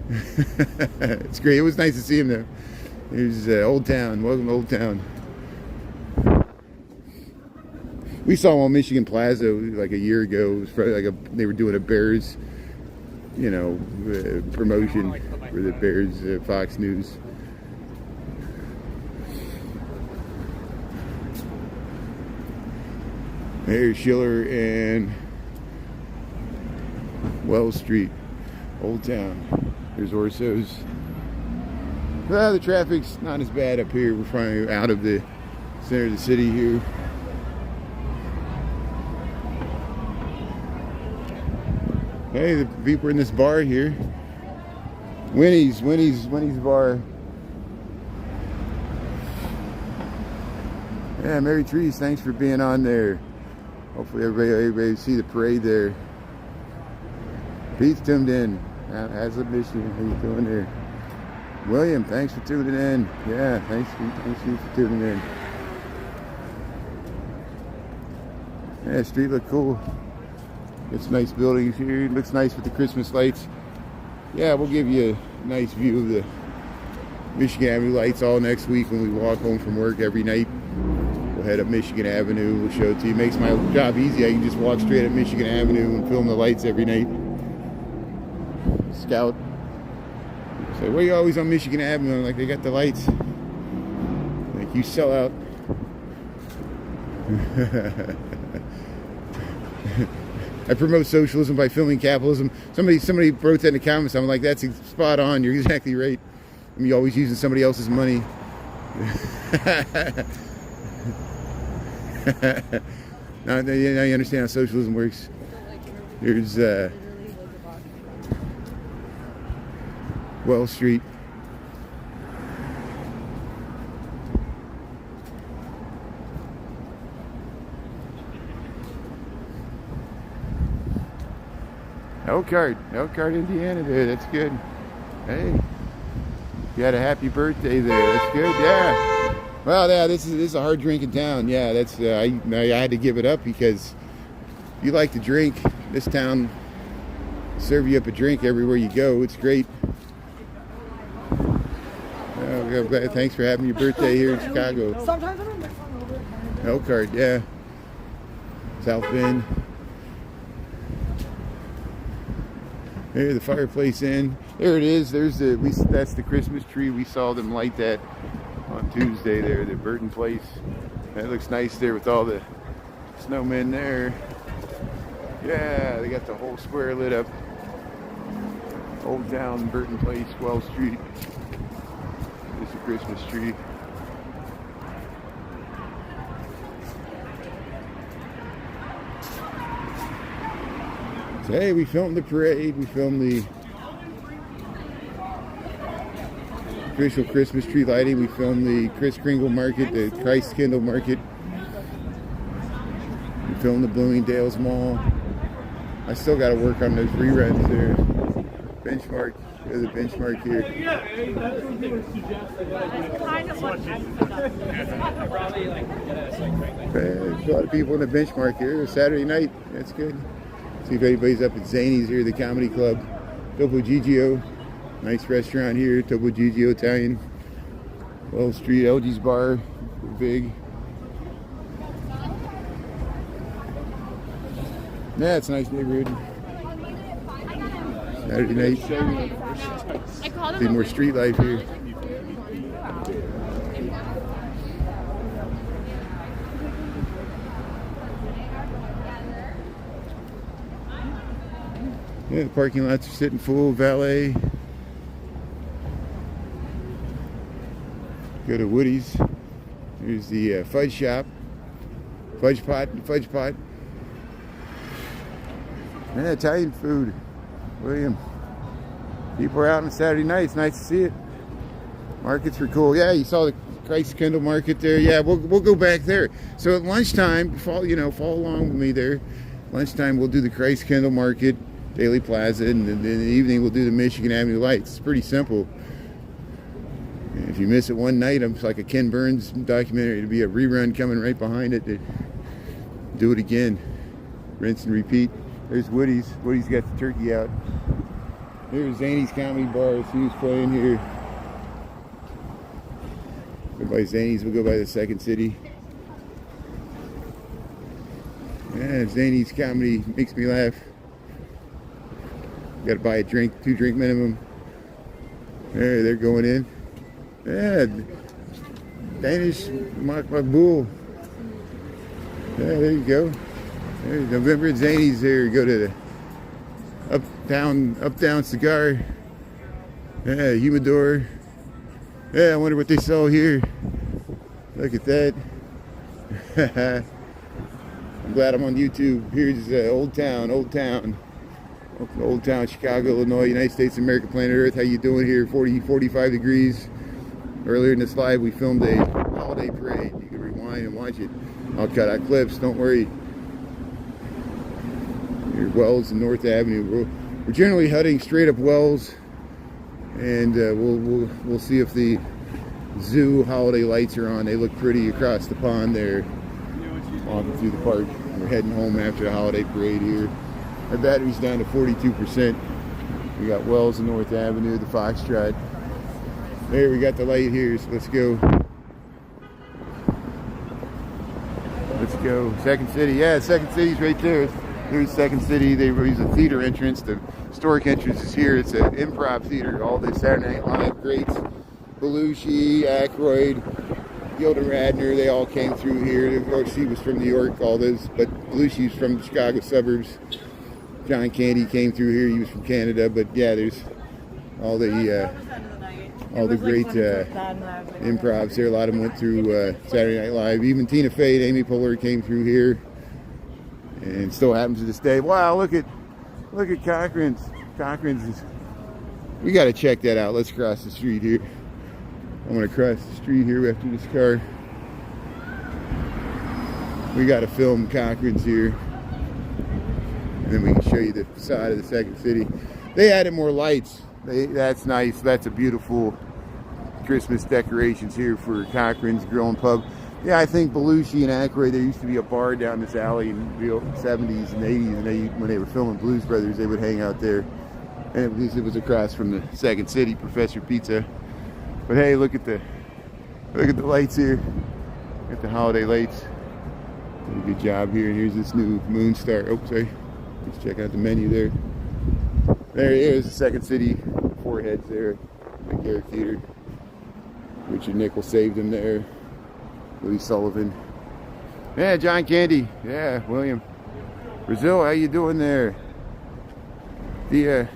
It's great. It was nice to see him though. There's Old Town. Welcome to Old Town. We saw him on Michigan Plaza like a year ago. It was probably like they were doing a Bears, promotion for the Bears, Fox News. There's Schiller and Wells Street, Old Town. There's Orso's. Well, the traffic's not as bad up here. We're finally out of the center of the city here. Hey, the people in this bar here. Winnie's bar. Yeah, Mary Trees, thanks for being on there. Hopefully everybody see the parade there. Pete's tuned in. How's the mission? How you doing there? William, thanks for tuning in. Yeah, thanks you for tuning in. Yeah, street look cool. It's nice buildings here. It looks nice with the Christmas lights. Yeah, we'll give you a nice view of the Michigan Avenue lights all next week when we walk home from work every night. We'll head up Michigan Avenue. We'll show it to you. Makes my job easy. I can just walk straight up Michigan Avenue and film the lights every night. Scout. Say, why are you always on Michigan Avenue? I'm like, they got the lights. Like, you sell out. I promote socialism by filming capitalism. Somebody wrote that in the comments. I'm like, that's spot on. You're exactly right. I mean, you're always using somebody else's money. now you understand how socialism works. There's Wells Street. Elkhart, Indiana there. That's good. Hey, you had a happy birthday there. That's good. Yeah. Well, yeah. This is a hard drinking town. Yeah, that's I had to give it up because if you like to drink, this town serve you up a drink everywhere you go. It's great. Thanks for having your birthday here in Chicago. Sometimes I'm gonna hungover. Elkhart, yeah. South Bend. There, the fireplace in. There it is. That's the Christmas tree. We saw them light that on Tuesday there, the Burton Place. That looks nice there with all the snowmen there. Yeah, they got the whole square lit up. Old Town, Burton Place, Wells Street. There's the Christmas tree. So, hey, we filmed the parade. We filmed the official Christmas tree lighting. We filmed the Kris Kringle Market, the Christ Kindle Market. We filmed the Bloomingdale's Mall. I still got to work on those reruns there. Benchmark. There's a benchmark here. There's a lot of people in the benchmark here. It's Saturday night. That's good. See if anybody's up at Zany's here, the comedy club. Topo Gigio. Nice restaurant here. Topo Gigio Italian. Wells Street, LG's Bar, big. Yeah, it's a nice neighborhood. Saturday night. See more street life here. Yeah, the parking lots are sitting full, valet. Go to Woody's. Here's the fudge shop. Fudge pot. Yeah, Italian food. William. People are out on Saturday night. It's nice to see it. Markets were cool. Yeah, you saw the Christ Kendall market there. Yeah, we'll go back there. So at lunchtime, follow along with me there. Lunchtime we'll do the Christ Kendall market, Daily Plaza, and then in the evening we'll do the Michigan Avenue lights. It's pretty simple. If you miss it one night, it's like a Ken Burns documentary. It'll be a rerun coming right behind it. Do it again. Rinse and repeat. There's Woody's. Woody's got the turkey out. Here's Zany's Comedy Bar. He was playing here. Go by Zany's. We'll go by the Second City. Yeah, Zany's Comedy makes me laugh. Got to buy a drink, 2-drink minimum. There, they're going in. Yeah, Danish Makbul. Yeah, there you go. There's November at Zany's there. Go to the Uptown Cigar. Yeah, Humidor. Yeah, I wonder what they sell here. Look at that. I'm glad I'm on YouTube. Here's Old Town, Chicago, Illinois, United States of America, planet Earth. How you doing here? 45 degrees. Earlier in this live, we filmed a holiday parade. You can rewind and watch it. I'll cut out clips. Don't worry. Here, Wells and North Avenue. We're generally heading straight up Wells, and we'll see if the zoo holiday lights are on. They look pretty across the pond there, walking through the park. We're heading home after the holiday parade here. Our battery's down to 42%. We got Wells and North Avenue, the Foxtrot. There, we got the light here, so let's go. Let's go. Second City. Yeah, Second City's right there. Here's Second City. They use a theater entrance. The historic entrance is here. It's an improv theater. All the Saturday Night Live greats. Belushi, Aykroyd, Gilda Radner, they all came through here. Of course, she was from New York, all those, but Belushi's from the Chicago suburbs. John Candy came through here. He was from Canada, but yeah, there's all the great improvs there. A lot of them went through Saturday Night Live. Even Tina Fey and Amy Poehler came through here, and still happens to this day. Wow, look at Cochran's. We got to check that out. Let's cross the street here. I'm going to cross the street here after this car. We got to film Cochran's here, and then we can show you the side of the Second City. They added more lights. That's nice. That's a beautiful Christmas decorations here for Cochran's Grill and Pub. Yeah, I think Belushi and Aykroyd, there used to be a bar down this alley in the 70s and 80s, and when they were filming Blues Brothers, they would hang out there. And it was across from the Second City, Professor Pizza. But hey, look at the lights here. Got the holiday lights. Did a good job here. And here's this new Moon Star. Oh, sorry. Let's check out the menu there. There it is, the Second City. 4 heads there. Big Garrick Theater. Richard Nichols saved him there. Louis Sullivan. Yeah, John Candy. Yeah, William. Brazil, how you doing there? The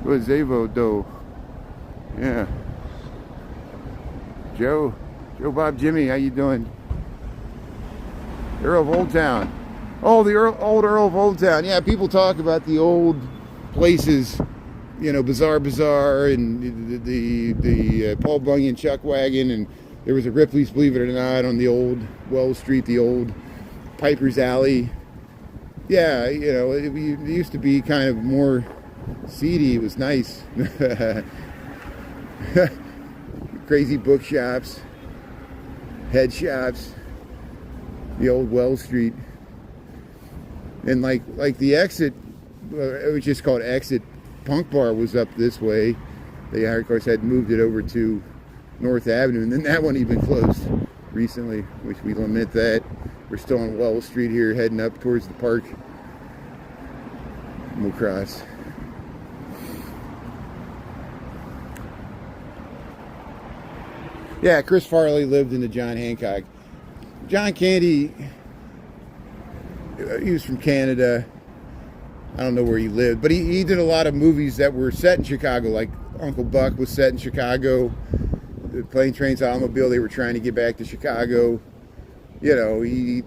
Zavo Do. Yeah. Joe Bob Jimmy, how you doing? Earl of Old Town. Oh, the old Earl of Old Town. Yeah, people talk about the old places, you know, Bazaar and the Paul Bunyan Chuck Wagon, and there was a Ripley's, believe it or not, on the old Wells Street, the old Piper's Alley. Yeah, you know, it used to be kind of more seedy. It was nice. Crazy bookshops, head shops, the old Wells Street, and like the Exit, it was just called Exit. Punk Bar was up this way. They of course had moved it over to North Avenue, and then that one even closed recently, which we lament that. We're still on Wells Street here, heading up towards the park. And we'll cross. Yeah, Chris Farley lived in the John Hancock. John Candy, he was from Canada. I don't know where he lived, but he did a lot of movies that were set in Chicago, like Uncle Buck was set in Chicago. The Plane, Trains, Automobile, they were trying to get back to Chicago. You know, he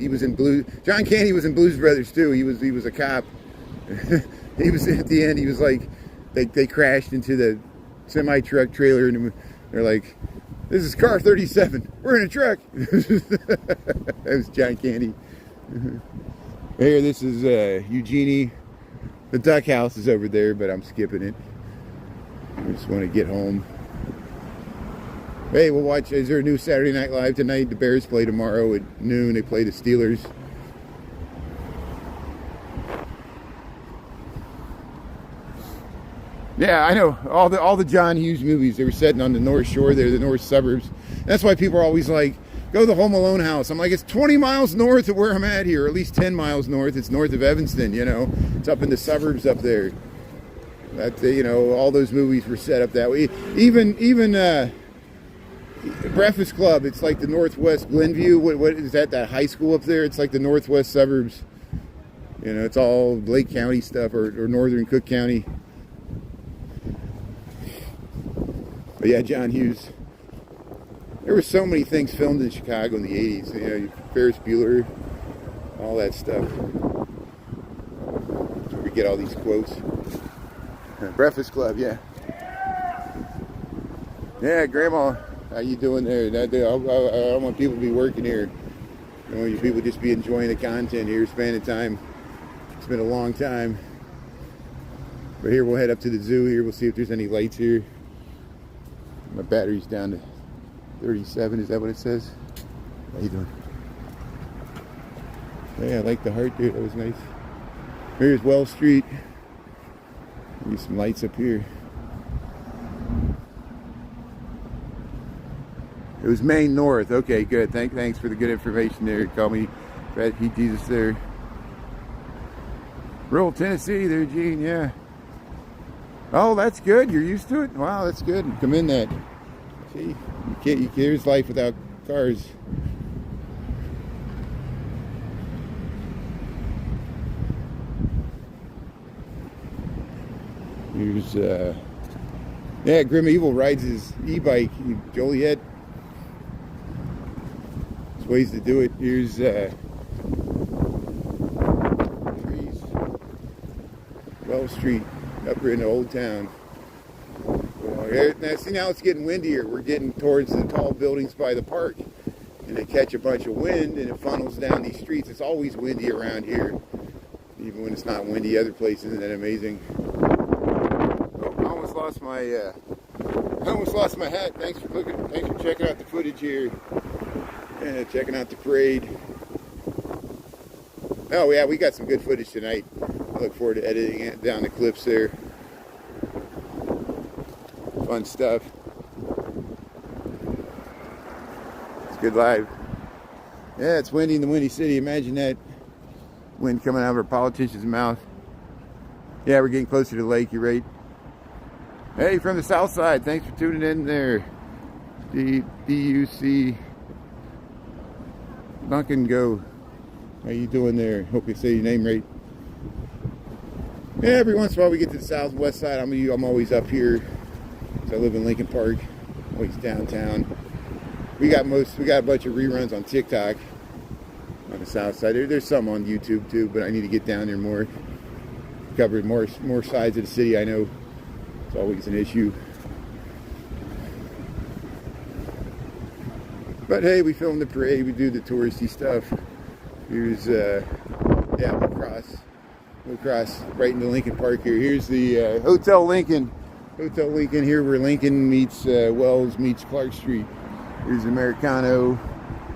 was in Blues. John Candy was in Blues Brothers too. He was a cop. He was at the end. He was like, they crashed into the semi truck trailer, and they're like, "This is car 37. We're in a truck." That was John Candy. Here, this is Eugenie. The duck house is over there, but I'm skipping it. I just want to get home. Hey, we'll watch. Is there a new Saturday Night Live tonight? The Bears play tomorrow at noon. They play the Steelers. Yeah, I know. All the John Hughes movies, they were set on the North Shore there, the North Suburbs. That's why people are always like, go to the Home Alone house. I'm like, it's 20 miles north of where I'm at here, or at least 10 miles north. It's north of Evanston, you know. It's up in the suburbs up there. That, you know, all those movies were set up that way. Even Breakfast Club, it's like the Northwest Glenview. What is that high school up there? It's like the Northwest suburbs. You know, it's all Lake County stuff, or Northern Cook County. But yeah, John Hughes. There were so many things filmed in Chicago in the 80s. You know, Ferris Bueller, all that stuff. That's where we get all these quotes. Breakfast Club, yeah. Yeah, Grandma, how you doing there? I don't want people to be working here. I want you people just be enjoying the content here, spending time. It's been a long time. But here, we'll head up to the zoo here. We'll see if there's any lights here. My battery's down to 37, is that what it says? How you doing? Yeah, I like the heart there, that was nice. Here's Wells Street. Maybe some lights up here. It was Main North. Okay, good. Thanks for the good information there. Call me Fat Heat Jesus there. Rural Tennessee there, Gene, yeah. Oh, that's good. You're used to it? Wow, that's good. Come in that. See, there's life without cars. Here's, yeah, Grim Evil rides his e-bike. Joliet. There's ways to do it. Here's, trees. Wells Street. Up here in the old town. Now, see, now it's getting windier. We're getting towards the tall buildings by the park, and they catch a bunch of wind, and it funnels down these streets. It's always windy around here, even when it's not windy other places. Isn't that amazing? Oh, I almost lost my hat. Thanks for checking out the footage here, and checking out the parade. Oh yeah, we got some good footage tonight. I look forward to editing it down the clips there. Fun stuff. It's good live. Yeah, it's windy in the Windy City. Imagine that wind coming out of our politician's mouth. Yeah, we're getting closer to the lake, you're right. Hey, from the south side, thanks for tuning in there. DUC Duncan Go. How you doing there? Hope you say your name right. Yeah, every once in a while we get to the southwest side. I'm always up here. So I live in Lincoln Park, always downtown. We got a bunch of reruns on TikTok on the south side. There's some on YouTube too, but I need to get down there more. Cover more sides of the city. I know it's always an issue. But hey, we film the parade. We do the touristy stuff. Here's yeah, we'll cross right into Lincoln Park here. Here's the Hotel Lincoln. Hotel Lincoln here, where Lincoln meets Wells meets Clark Street. Here's the Americano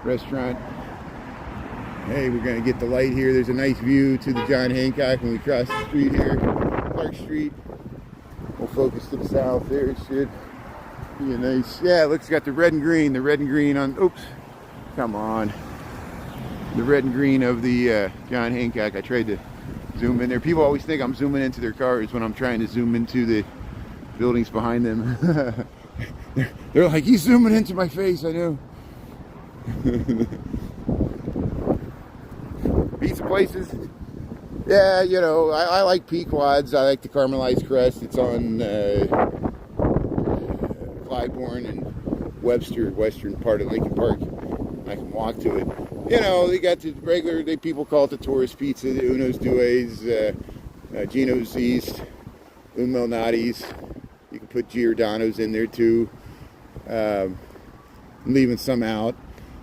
restaurant. Hey, we're gonna get the light here. There's a nice view to the John Hancock when we cross the street here. Clark Street. We'll focus to the south there. It should. Be a nice, yeah, it looks got the red and green on, oops, come on. The red and green of the John Hancock. I tried to zoom in there. People always think I'm zooming into their cars when I'm trying to zoom into the buildings behind them. They're like, he's zooming into my face, I know. Pizza places. Yeah, you know, I like Pequod's. I like the caramelized crust. It's on Clybourne and Webster, western part of Lincoln Park. I can walk to it. You know, they got the regular, people call it the tourist pizza, the Uno's Dues, Gino's East, Un Malnati's. You can put Giordano's in there too. I'm leaving some out.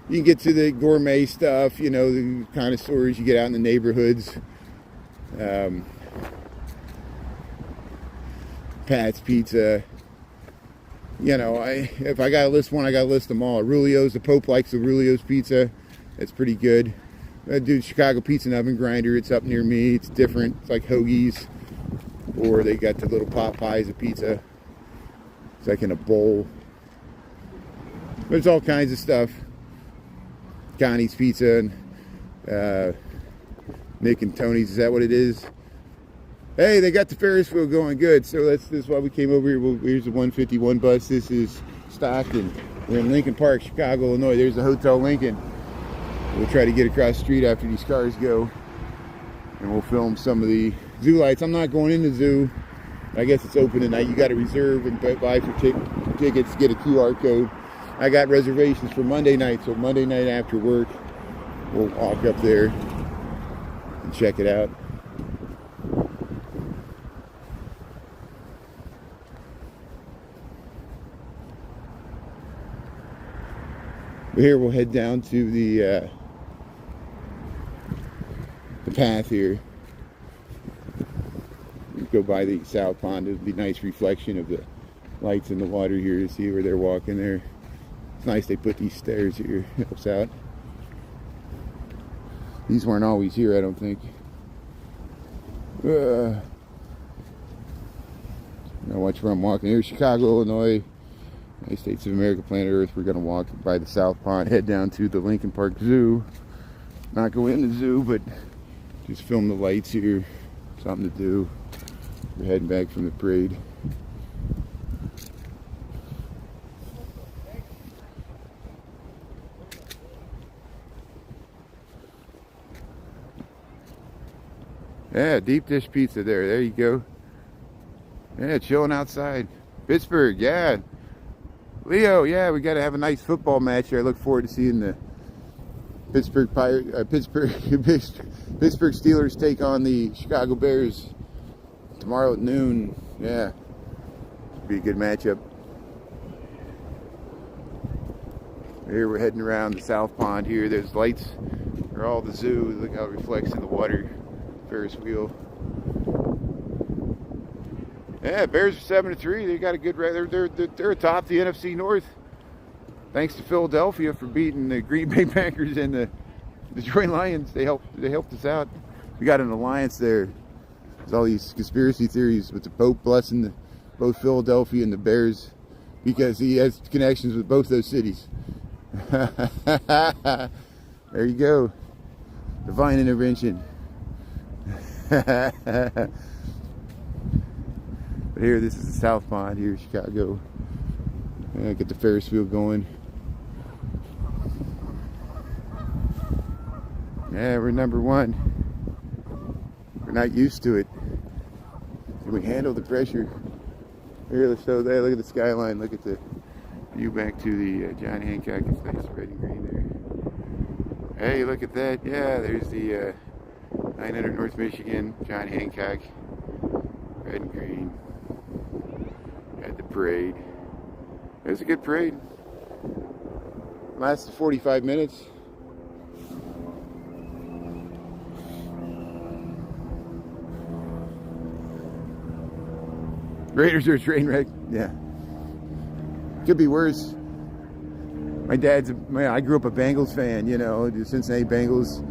You can get to the gourmet stuff, you know, the kind of stores you get out in the neighborhoods. Pat's Pizza. You know, if I gotta list one, I gotta list them all. Aurelio's, the Pope likes Aurelio's pizza. It's pretty good. I do Chicago Pizza and Oven Grinder. It's up near me. It's different. It's like hoagies. Or they got the little pot pies of pizza. It's like in a bowl. There's all kinds of stuff. Connie's Pizza and Nick and Tony's. Is that what it is? Hey, they got the Ferris wheel going good. So this is why we came over here. Here's the 151 bus. This is Stockton. We're in Lincoln Park, Chicago, Illinois. There's the Hotel Lincoln. We'll try to get across the street after these cars go. And we'll film some of the zoo lights. I'm not going in the zoo. I guess it's open tonight. You got to reserve and buy for tickets, get a QR code. I got reservations for Monday night. So Monday night after work, we'll walk up there and check it out. Here we'll head down to the path here. Go by the South Pond. It'll be a nice reflection of the lights in the water here to see where they're walking there. It's nice they put these stairs here. Helps out. These weren't always here, I don't think. Now watch where I'm walking. Here's Chicago, Illinois. United States of America, planet Earth. We're going to walk by the South Pond, head down to the Lincoln Park Zoo. Not go in the zoo, but just film the lights here. Something to do. We're heading back from the parade. Yeah, deep dish pizza there. There you go. Yeah, chilling outside. Pittsburgh, yeah. Leo, yeah, we got to have a nice football match here. I look forward to seeing the Pittsburgh Steelers take on the Chicago Bears tomorrow at noon. Yeah, should be a good matchup. Here we're heading around the South Pond here. There's lights. They're all the zoo. Look how it reflects in the water. Ferris wheel. Yeah, Bears are 7-3. They got a good. They're atop the NFC North. Thanks to Philadelphia for beating the Green Bay Packers and the Detroit Lions. They helped us out. We got an alliance there. There's all these conspiracy theories with the Pope blessing both Philadelphia and the Bears because he has connections with both those cities. There you go. Divine intervention. But here, this is the South Pond here in Chicago. Get the Ferris wheel going. Yeah, we're number one. We're not used to it. Can we handle the pressure? Here, let's show that. Look at the skyline. Look at the view back to the John Hancock. It's nice red and green there. Hey, look at that. Yeah, there's the 900 North Michigan, John Hancock. Red and green. At the parade. It was a good parade. Lasted 45 minutes. Raiders are a train wreck. Yeah. Could be worse. My dad's, I grew up a Bengals fan, you know, the Cincinnati Bengals.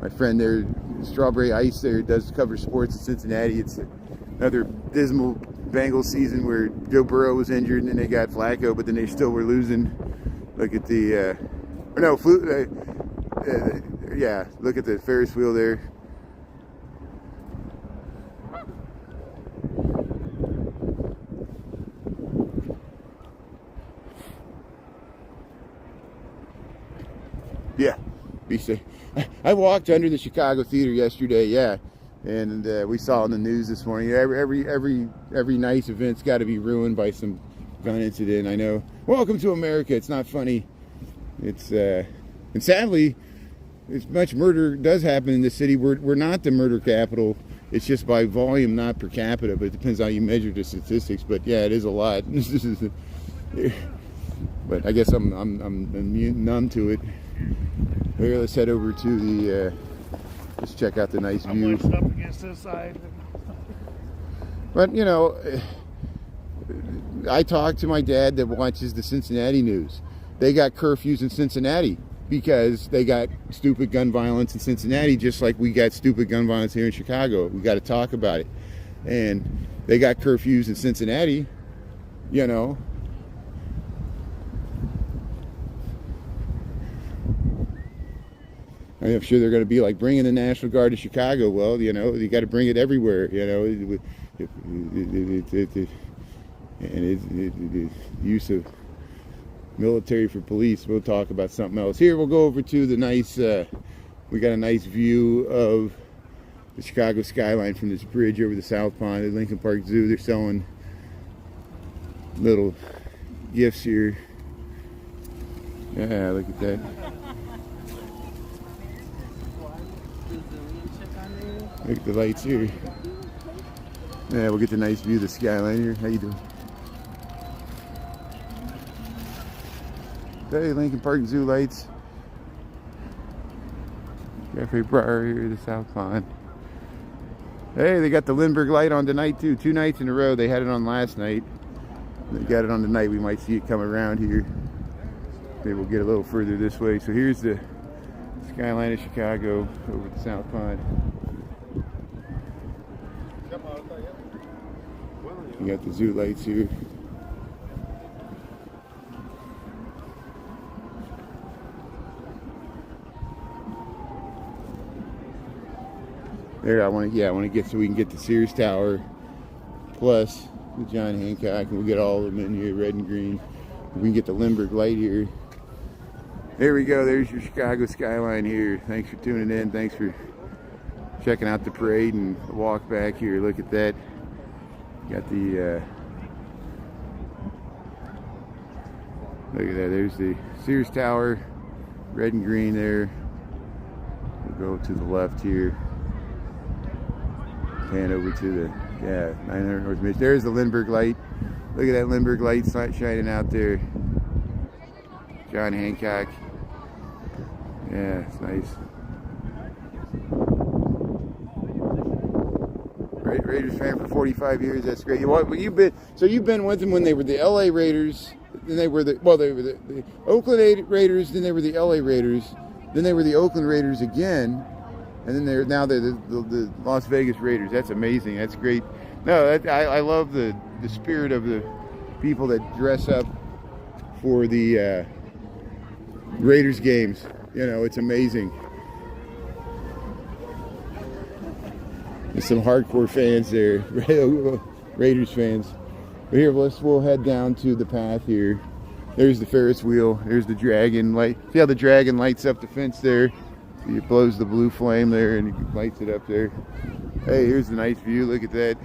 My friend there, Strawberry Ice there, does cover sports in Cincinnati. It's another dismal Bengals season where Joe Burrow was injured and then they got Flacco, but then they still were losing. Look at the, yeah, look at the Ferris wheel there. Yeah, be safe. I walked under the Chicago Theater yesterday, yeah, and we saw in the news this morning. Every nice event's got to be ruined by some gun incident. I know. Welcome to America. It's not funny. It's and sadly, as much murder does happen in the city. We're not the murder capital. It's just by volume, not per capita. But it depends how you measure the statistics. But yeah, it is a lot. But I guess I'm numb to it. Here, let's head over to the. Let's check out the nice view. I'm wedged up against this side. But you know, I talked to my dad that watches the Cincinnati news. They got curfews in Cincinnati because they got stupid gun violence in Cincinnati, just like we got stupid gun violence here in Chicago. We got to talk about it. And they got curfews in Cincinnati, you know. I'm sure they're going to be like bringing the National Guard to Chicago. Well, you know, you got to bring it everywhere. You know, and use of military for police. We'll talk about something else. Here, we'll go over to the nice. We got a nice view of the Chicago skyline from this bridge over the South Pond at Lincoln Park Zoo. They're selling little gifts here. Yeah, look at that. Look at the lights here. Yeah, we'll get the nice view of the skyline here. How you doing? Hey, Lincoln Park Zoo lights. Jeffrey Breyer here, the South Pond. Hey, they got the Lindbergh light on tonight too. 2 nights in a row. They had it on last night. They got it on tonight. We might see it come around here. Maybe we'll get a little further this way. So here's the skyline of Chicago over the South Pond. You got the zoo lights here. There, I want to get so we can get the Sears Tower plus the John Hancock, and we'll get all of them in here, red and green. We can get the Lindbergh light here. There we go. There's your Chicago skyline here. Thanks for tuning in. Thanks for checking out the parade and the walk back here. Look at that. Got the look at that. There's the Sears Tower, red and green there. We'll go to the left here. Pan over to the 900 North Michigan. There's the Lindbergh light. Look at that Lindbergh light shining out there. John Hancock. Yeah, it's nice. Raiders fan for 45 years. That's great. You've been with them when they were the LA Raiders. Then they were the Oakland Raiders. Then they were the LA Raiders. Then they were the Oakland Raiders again. And then they're the Las Vegas Raiders. That's amazing. That's great. No, I love the spirit of the people that dress up for the Raiders games. You know, it's amazing. There's some hardcore fans there, Raiders fans. But here, we'll head down to the path here. There's the Ferris wheel. There's the dragon light. See how the dragon lights up the fence there? It blows the blue flame there and it lights it up there. Hey, here's the nice view. Look at that.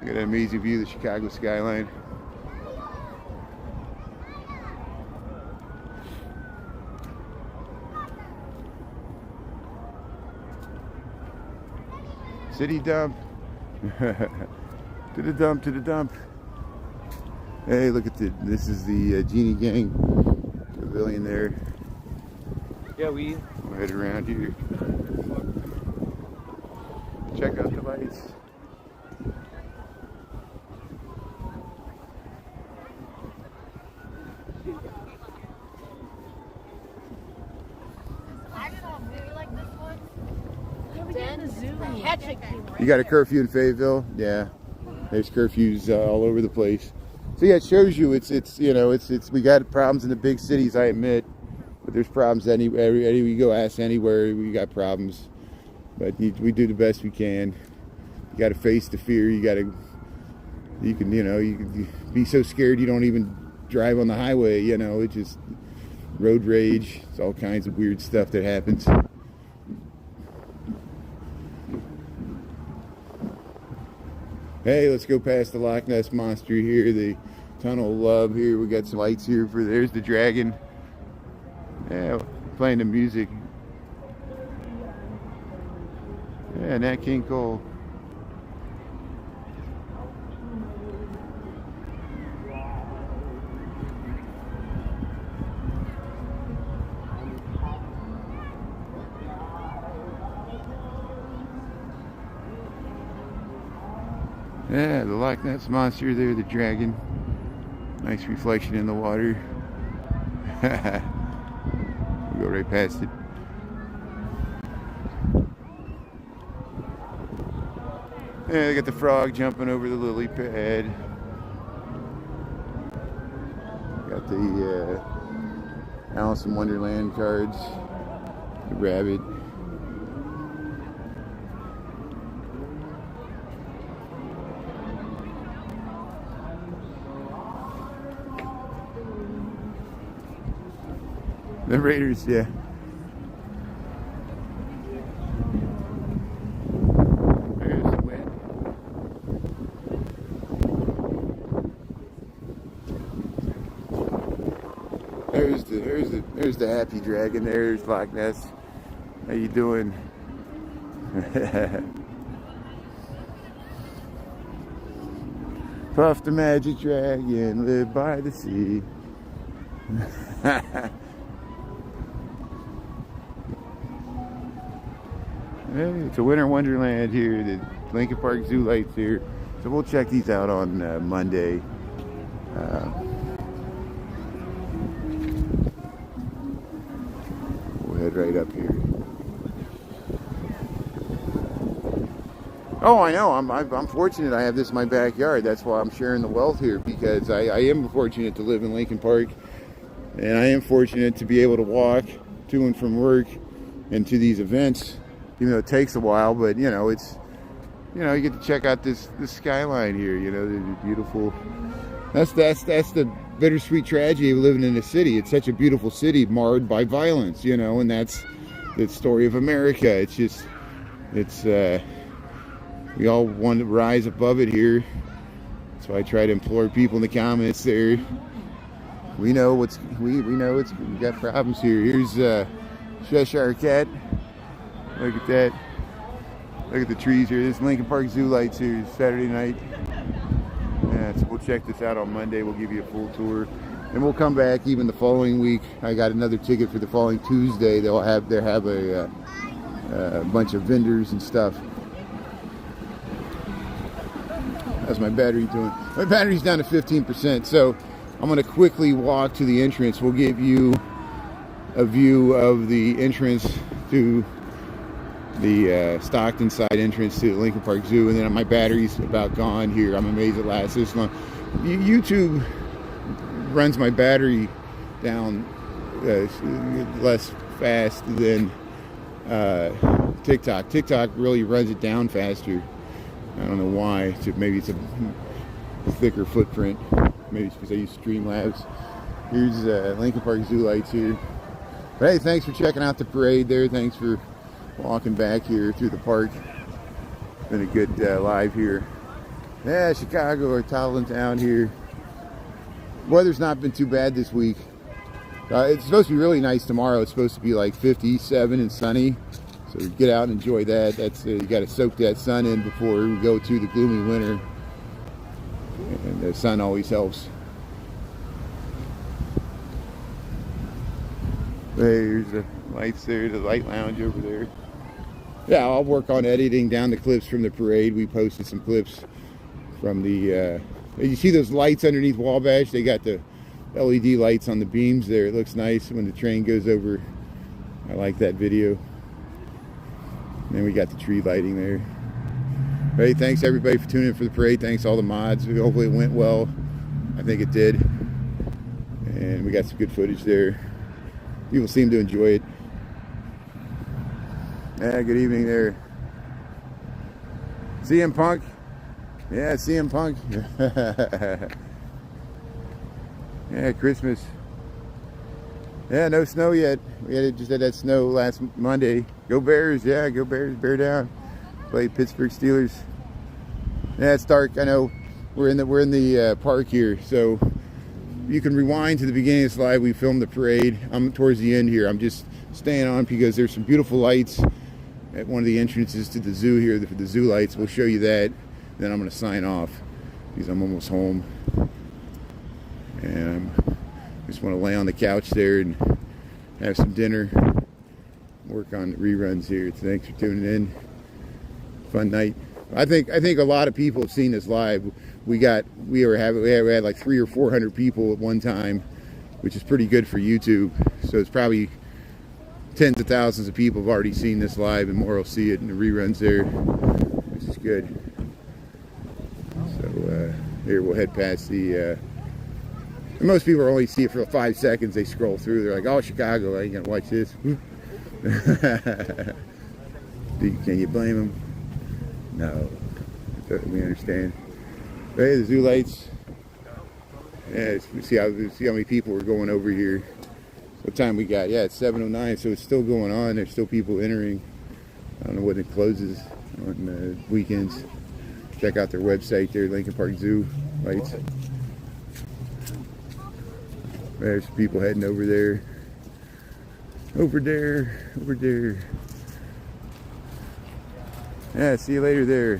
Look at that amazing view of the Chicago skyline. City dump. To the dump, to the dump. Hey, look at this is the Genie Gang pavilion there. Yeah, we'll head around here. Check out the lights. You got a curfew in Fayetteville? Yeah. There's curfews all over the place. So yeah, it shows you it's you know it's we got problems in the big cities, I admit, but there's problems anywhere. We go ask anywhere, we got problems. But we do the best we can. You got to face the fear. You can be so scared you don't even drive on the highway. You know, it's just road rage. It's all kinds of weird stuff that happens. Hey, let's go past the Loch Ness Monster here, the Tunnel of Love here. We got some lights here there's the dragon. Yeah, playing the music. Yeah, Nat King Cole. Yeah, the Loch Ness Monster there, the dragon. Nice reflection in the water. We go right past it. Yeah, they got the frog jumping over the lily pad. Got the Alice in Wonderland cards. The rabbit. The Raiders, yeah. There's the wind. There's the happy dragon. There's Loch Ness. How you doing? Puff the magic dragon, live by the sea. Hey, it's a winter wonderland here. The Lincoln Park Zoo lights here. So we'll check these out on Monday. We'll head right up here. Oh, I know. I'm fortunate. I have this in my backyard. That's why I'm sharing the wealth here, because I am fortunate to live in Lincoln Park, and I am fortunate to be able to walk to and from work and to these events. Even though it takes a while, but you know, it's, you know, you get to check out this skyline here. You know, the beautiful. That's the bittersweet tragedy of living in a city. It's such a beautiful city marred by violence. You know, and that's the story of America. It's just, we all want to rise above it here. So I try to implore people in the comments there. We know we got problems here. Here's Cheshire Cat. Look at that. Look at the trees here. This is Lincoln Park Zoo lights here Saturday night. Yeah, so we'll check this out on Monday. We'll give you a full tour. And we'll come back even the following week. I got another ticket for the following Tuesday. They'll have a bunch of vendors and stuff. How's my battery doing? My battery's down to 15%. So I'm going to quickly walk to the entrance. We'll give you a view of the entrance to the Stockton side entrance to the Lincoln Park Zoo, and then my battery's about gone here. I'm amazed it lasts this long. YouTube runs my battery down less fast than TikTok. TikTok really runs it down faster. I don't know why. Maybe it's a thicker footprint. Maybe it's because I use Streamlabs. Here's Lincoln Park Zoo lights here. But hey, thanks for checking out the parade there. Thanks for walking back here through the park. Been a good live here. Yeah, Chicago or Town here. Weather's not been too bad this week. It's supposed to be really nice tomorrow. It's supposed to be like 57 and sunny. So get out and enjoy that. That's you got to soak that sun in before we go to the gloomy winter. And the sun always helps. There's the lights there, the light lounge over there. Yeah, I'll work on editing down the clips from the parade. We posted some clips from the, you see those lights underneath Wabash? They got the LED lights on the beams there. It looks nice when the train goes over. I like that video. And then we got the tree lighting there. Hey, thanks everybody for tuning in for the parade. Thanks all the mods. Hopefully it went well. I think it did. And we got some good footage there. People seem to enjoy it. Yeah, good evening there. CM Punk. Yeah, CM Punk. Yeah, Christmas. Yeah, no snow yet. Just had that snow last Monday. Go Bears. Yeah, go Bears. Bear down. Play Pittsburgh Steelers. Yeah, it's dark. I know. We're in the park here, so you can rewind to the beginning of this live. We filmed the parade. I'm towards the end here. I'm just staying on because there's some beautiful lights at one of the entrances to the zoo here. The zoo lights. We'll show you that. Then I'm going to sign off because I'm almost home, and I just want to lay on the couch there and have some dinner. Work on the reruns here. Thanks for tuning in. Fun night. I think a lot of people have seen this live. We had like 300 or 400 people at one time, which is pretty good for YouTube. So it's probably tens of thousands of people have already seen this live, and more will see it in the reruns there, which is good. So here we'll head past the. Most people only see it for 5 seconds. They scroll through. They're like, "Oh, Chicago! I ain't gonna watch this." Can you blame them? No, we understand. Hey, the zoo lights. Yeah, see how many people are going over here. What time we got? Yeah, it's 7:09, so it's still going on. There's still people entering. I don't know when it closes on weekends. Check out their website there, Lincoln Park Zoo lights. There's people heading over there. Over there. Yeah, see you later there.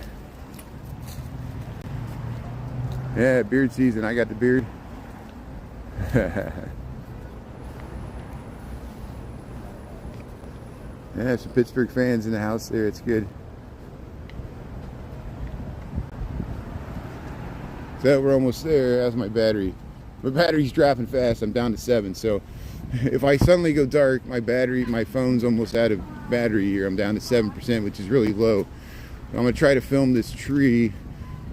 Yeah, beard season. I got the beard. Yeah, some Pittsburgh fans in the house there. It's good. So we're almost there. How's my battery? My battery's dropping fast. I'm down to 7. So if I suddenly go dark, my phone's almost out of battery here. I'm down to 7%, which is really low. I'm going to try to film this tree,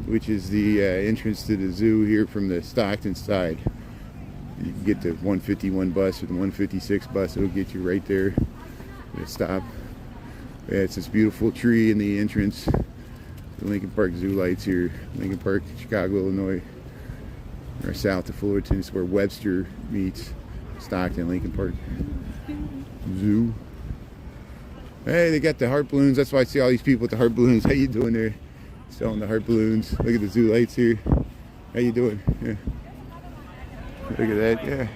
which is the entrance to the zoo here from the Stockton side. You can get the 151 bus or the 156 bus. It'll get you right there. It'll stop. Yeah, it's this beautiful tree in the entrance. The Lincoln Park Zoo lights here. Lincoln Park, Chicago, Illinois. Or south of Fullerton. It's where Webster meets Stockton, Lincoln Park Zoo. Hey, they got the heart balloons. That's why I see all these people with the heart balloons. How you doing there? Selling the heart balloons. Look at the zoo lights here. How you doing? Yeah. Look at that. Yeah.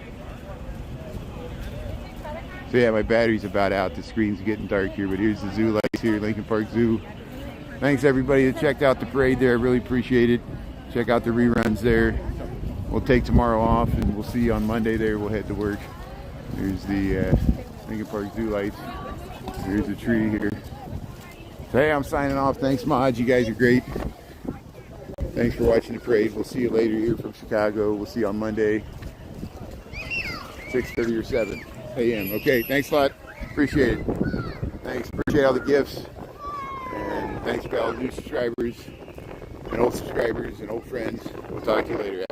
So yeah, my battery's about out. The screen's getting dark here, but here's the zoo lights here, Lincoln Park Zoo. Thanks everybody that checked out the parade there. I really appreciate it. Check out the reruns there. We'll take tomorrow off, and we'll see you on Monday there. We'll head to work. There's the Lincoln Park Zoo lights. Here's the tree here. So, hey, I'm signing off. Thanks, mods. You guys are great. Thanks for watching the parade. We'll see you later here from Chicago. We'll see you on Monday, 6:30 or 7 a.m. Okay, thanks a lot. Appreciate it. Thanks. Appreciate all the gifts. And thanks to all the new subscribers and old subscribers and old friends. We'll talk to you later.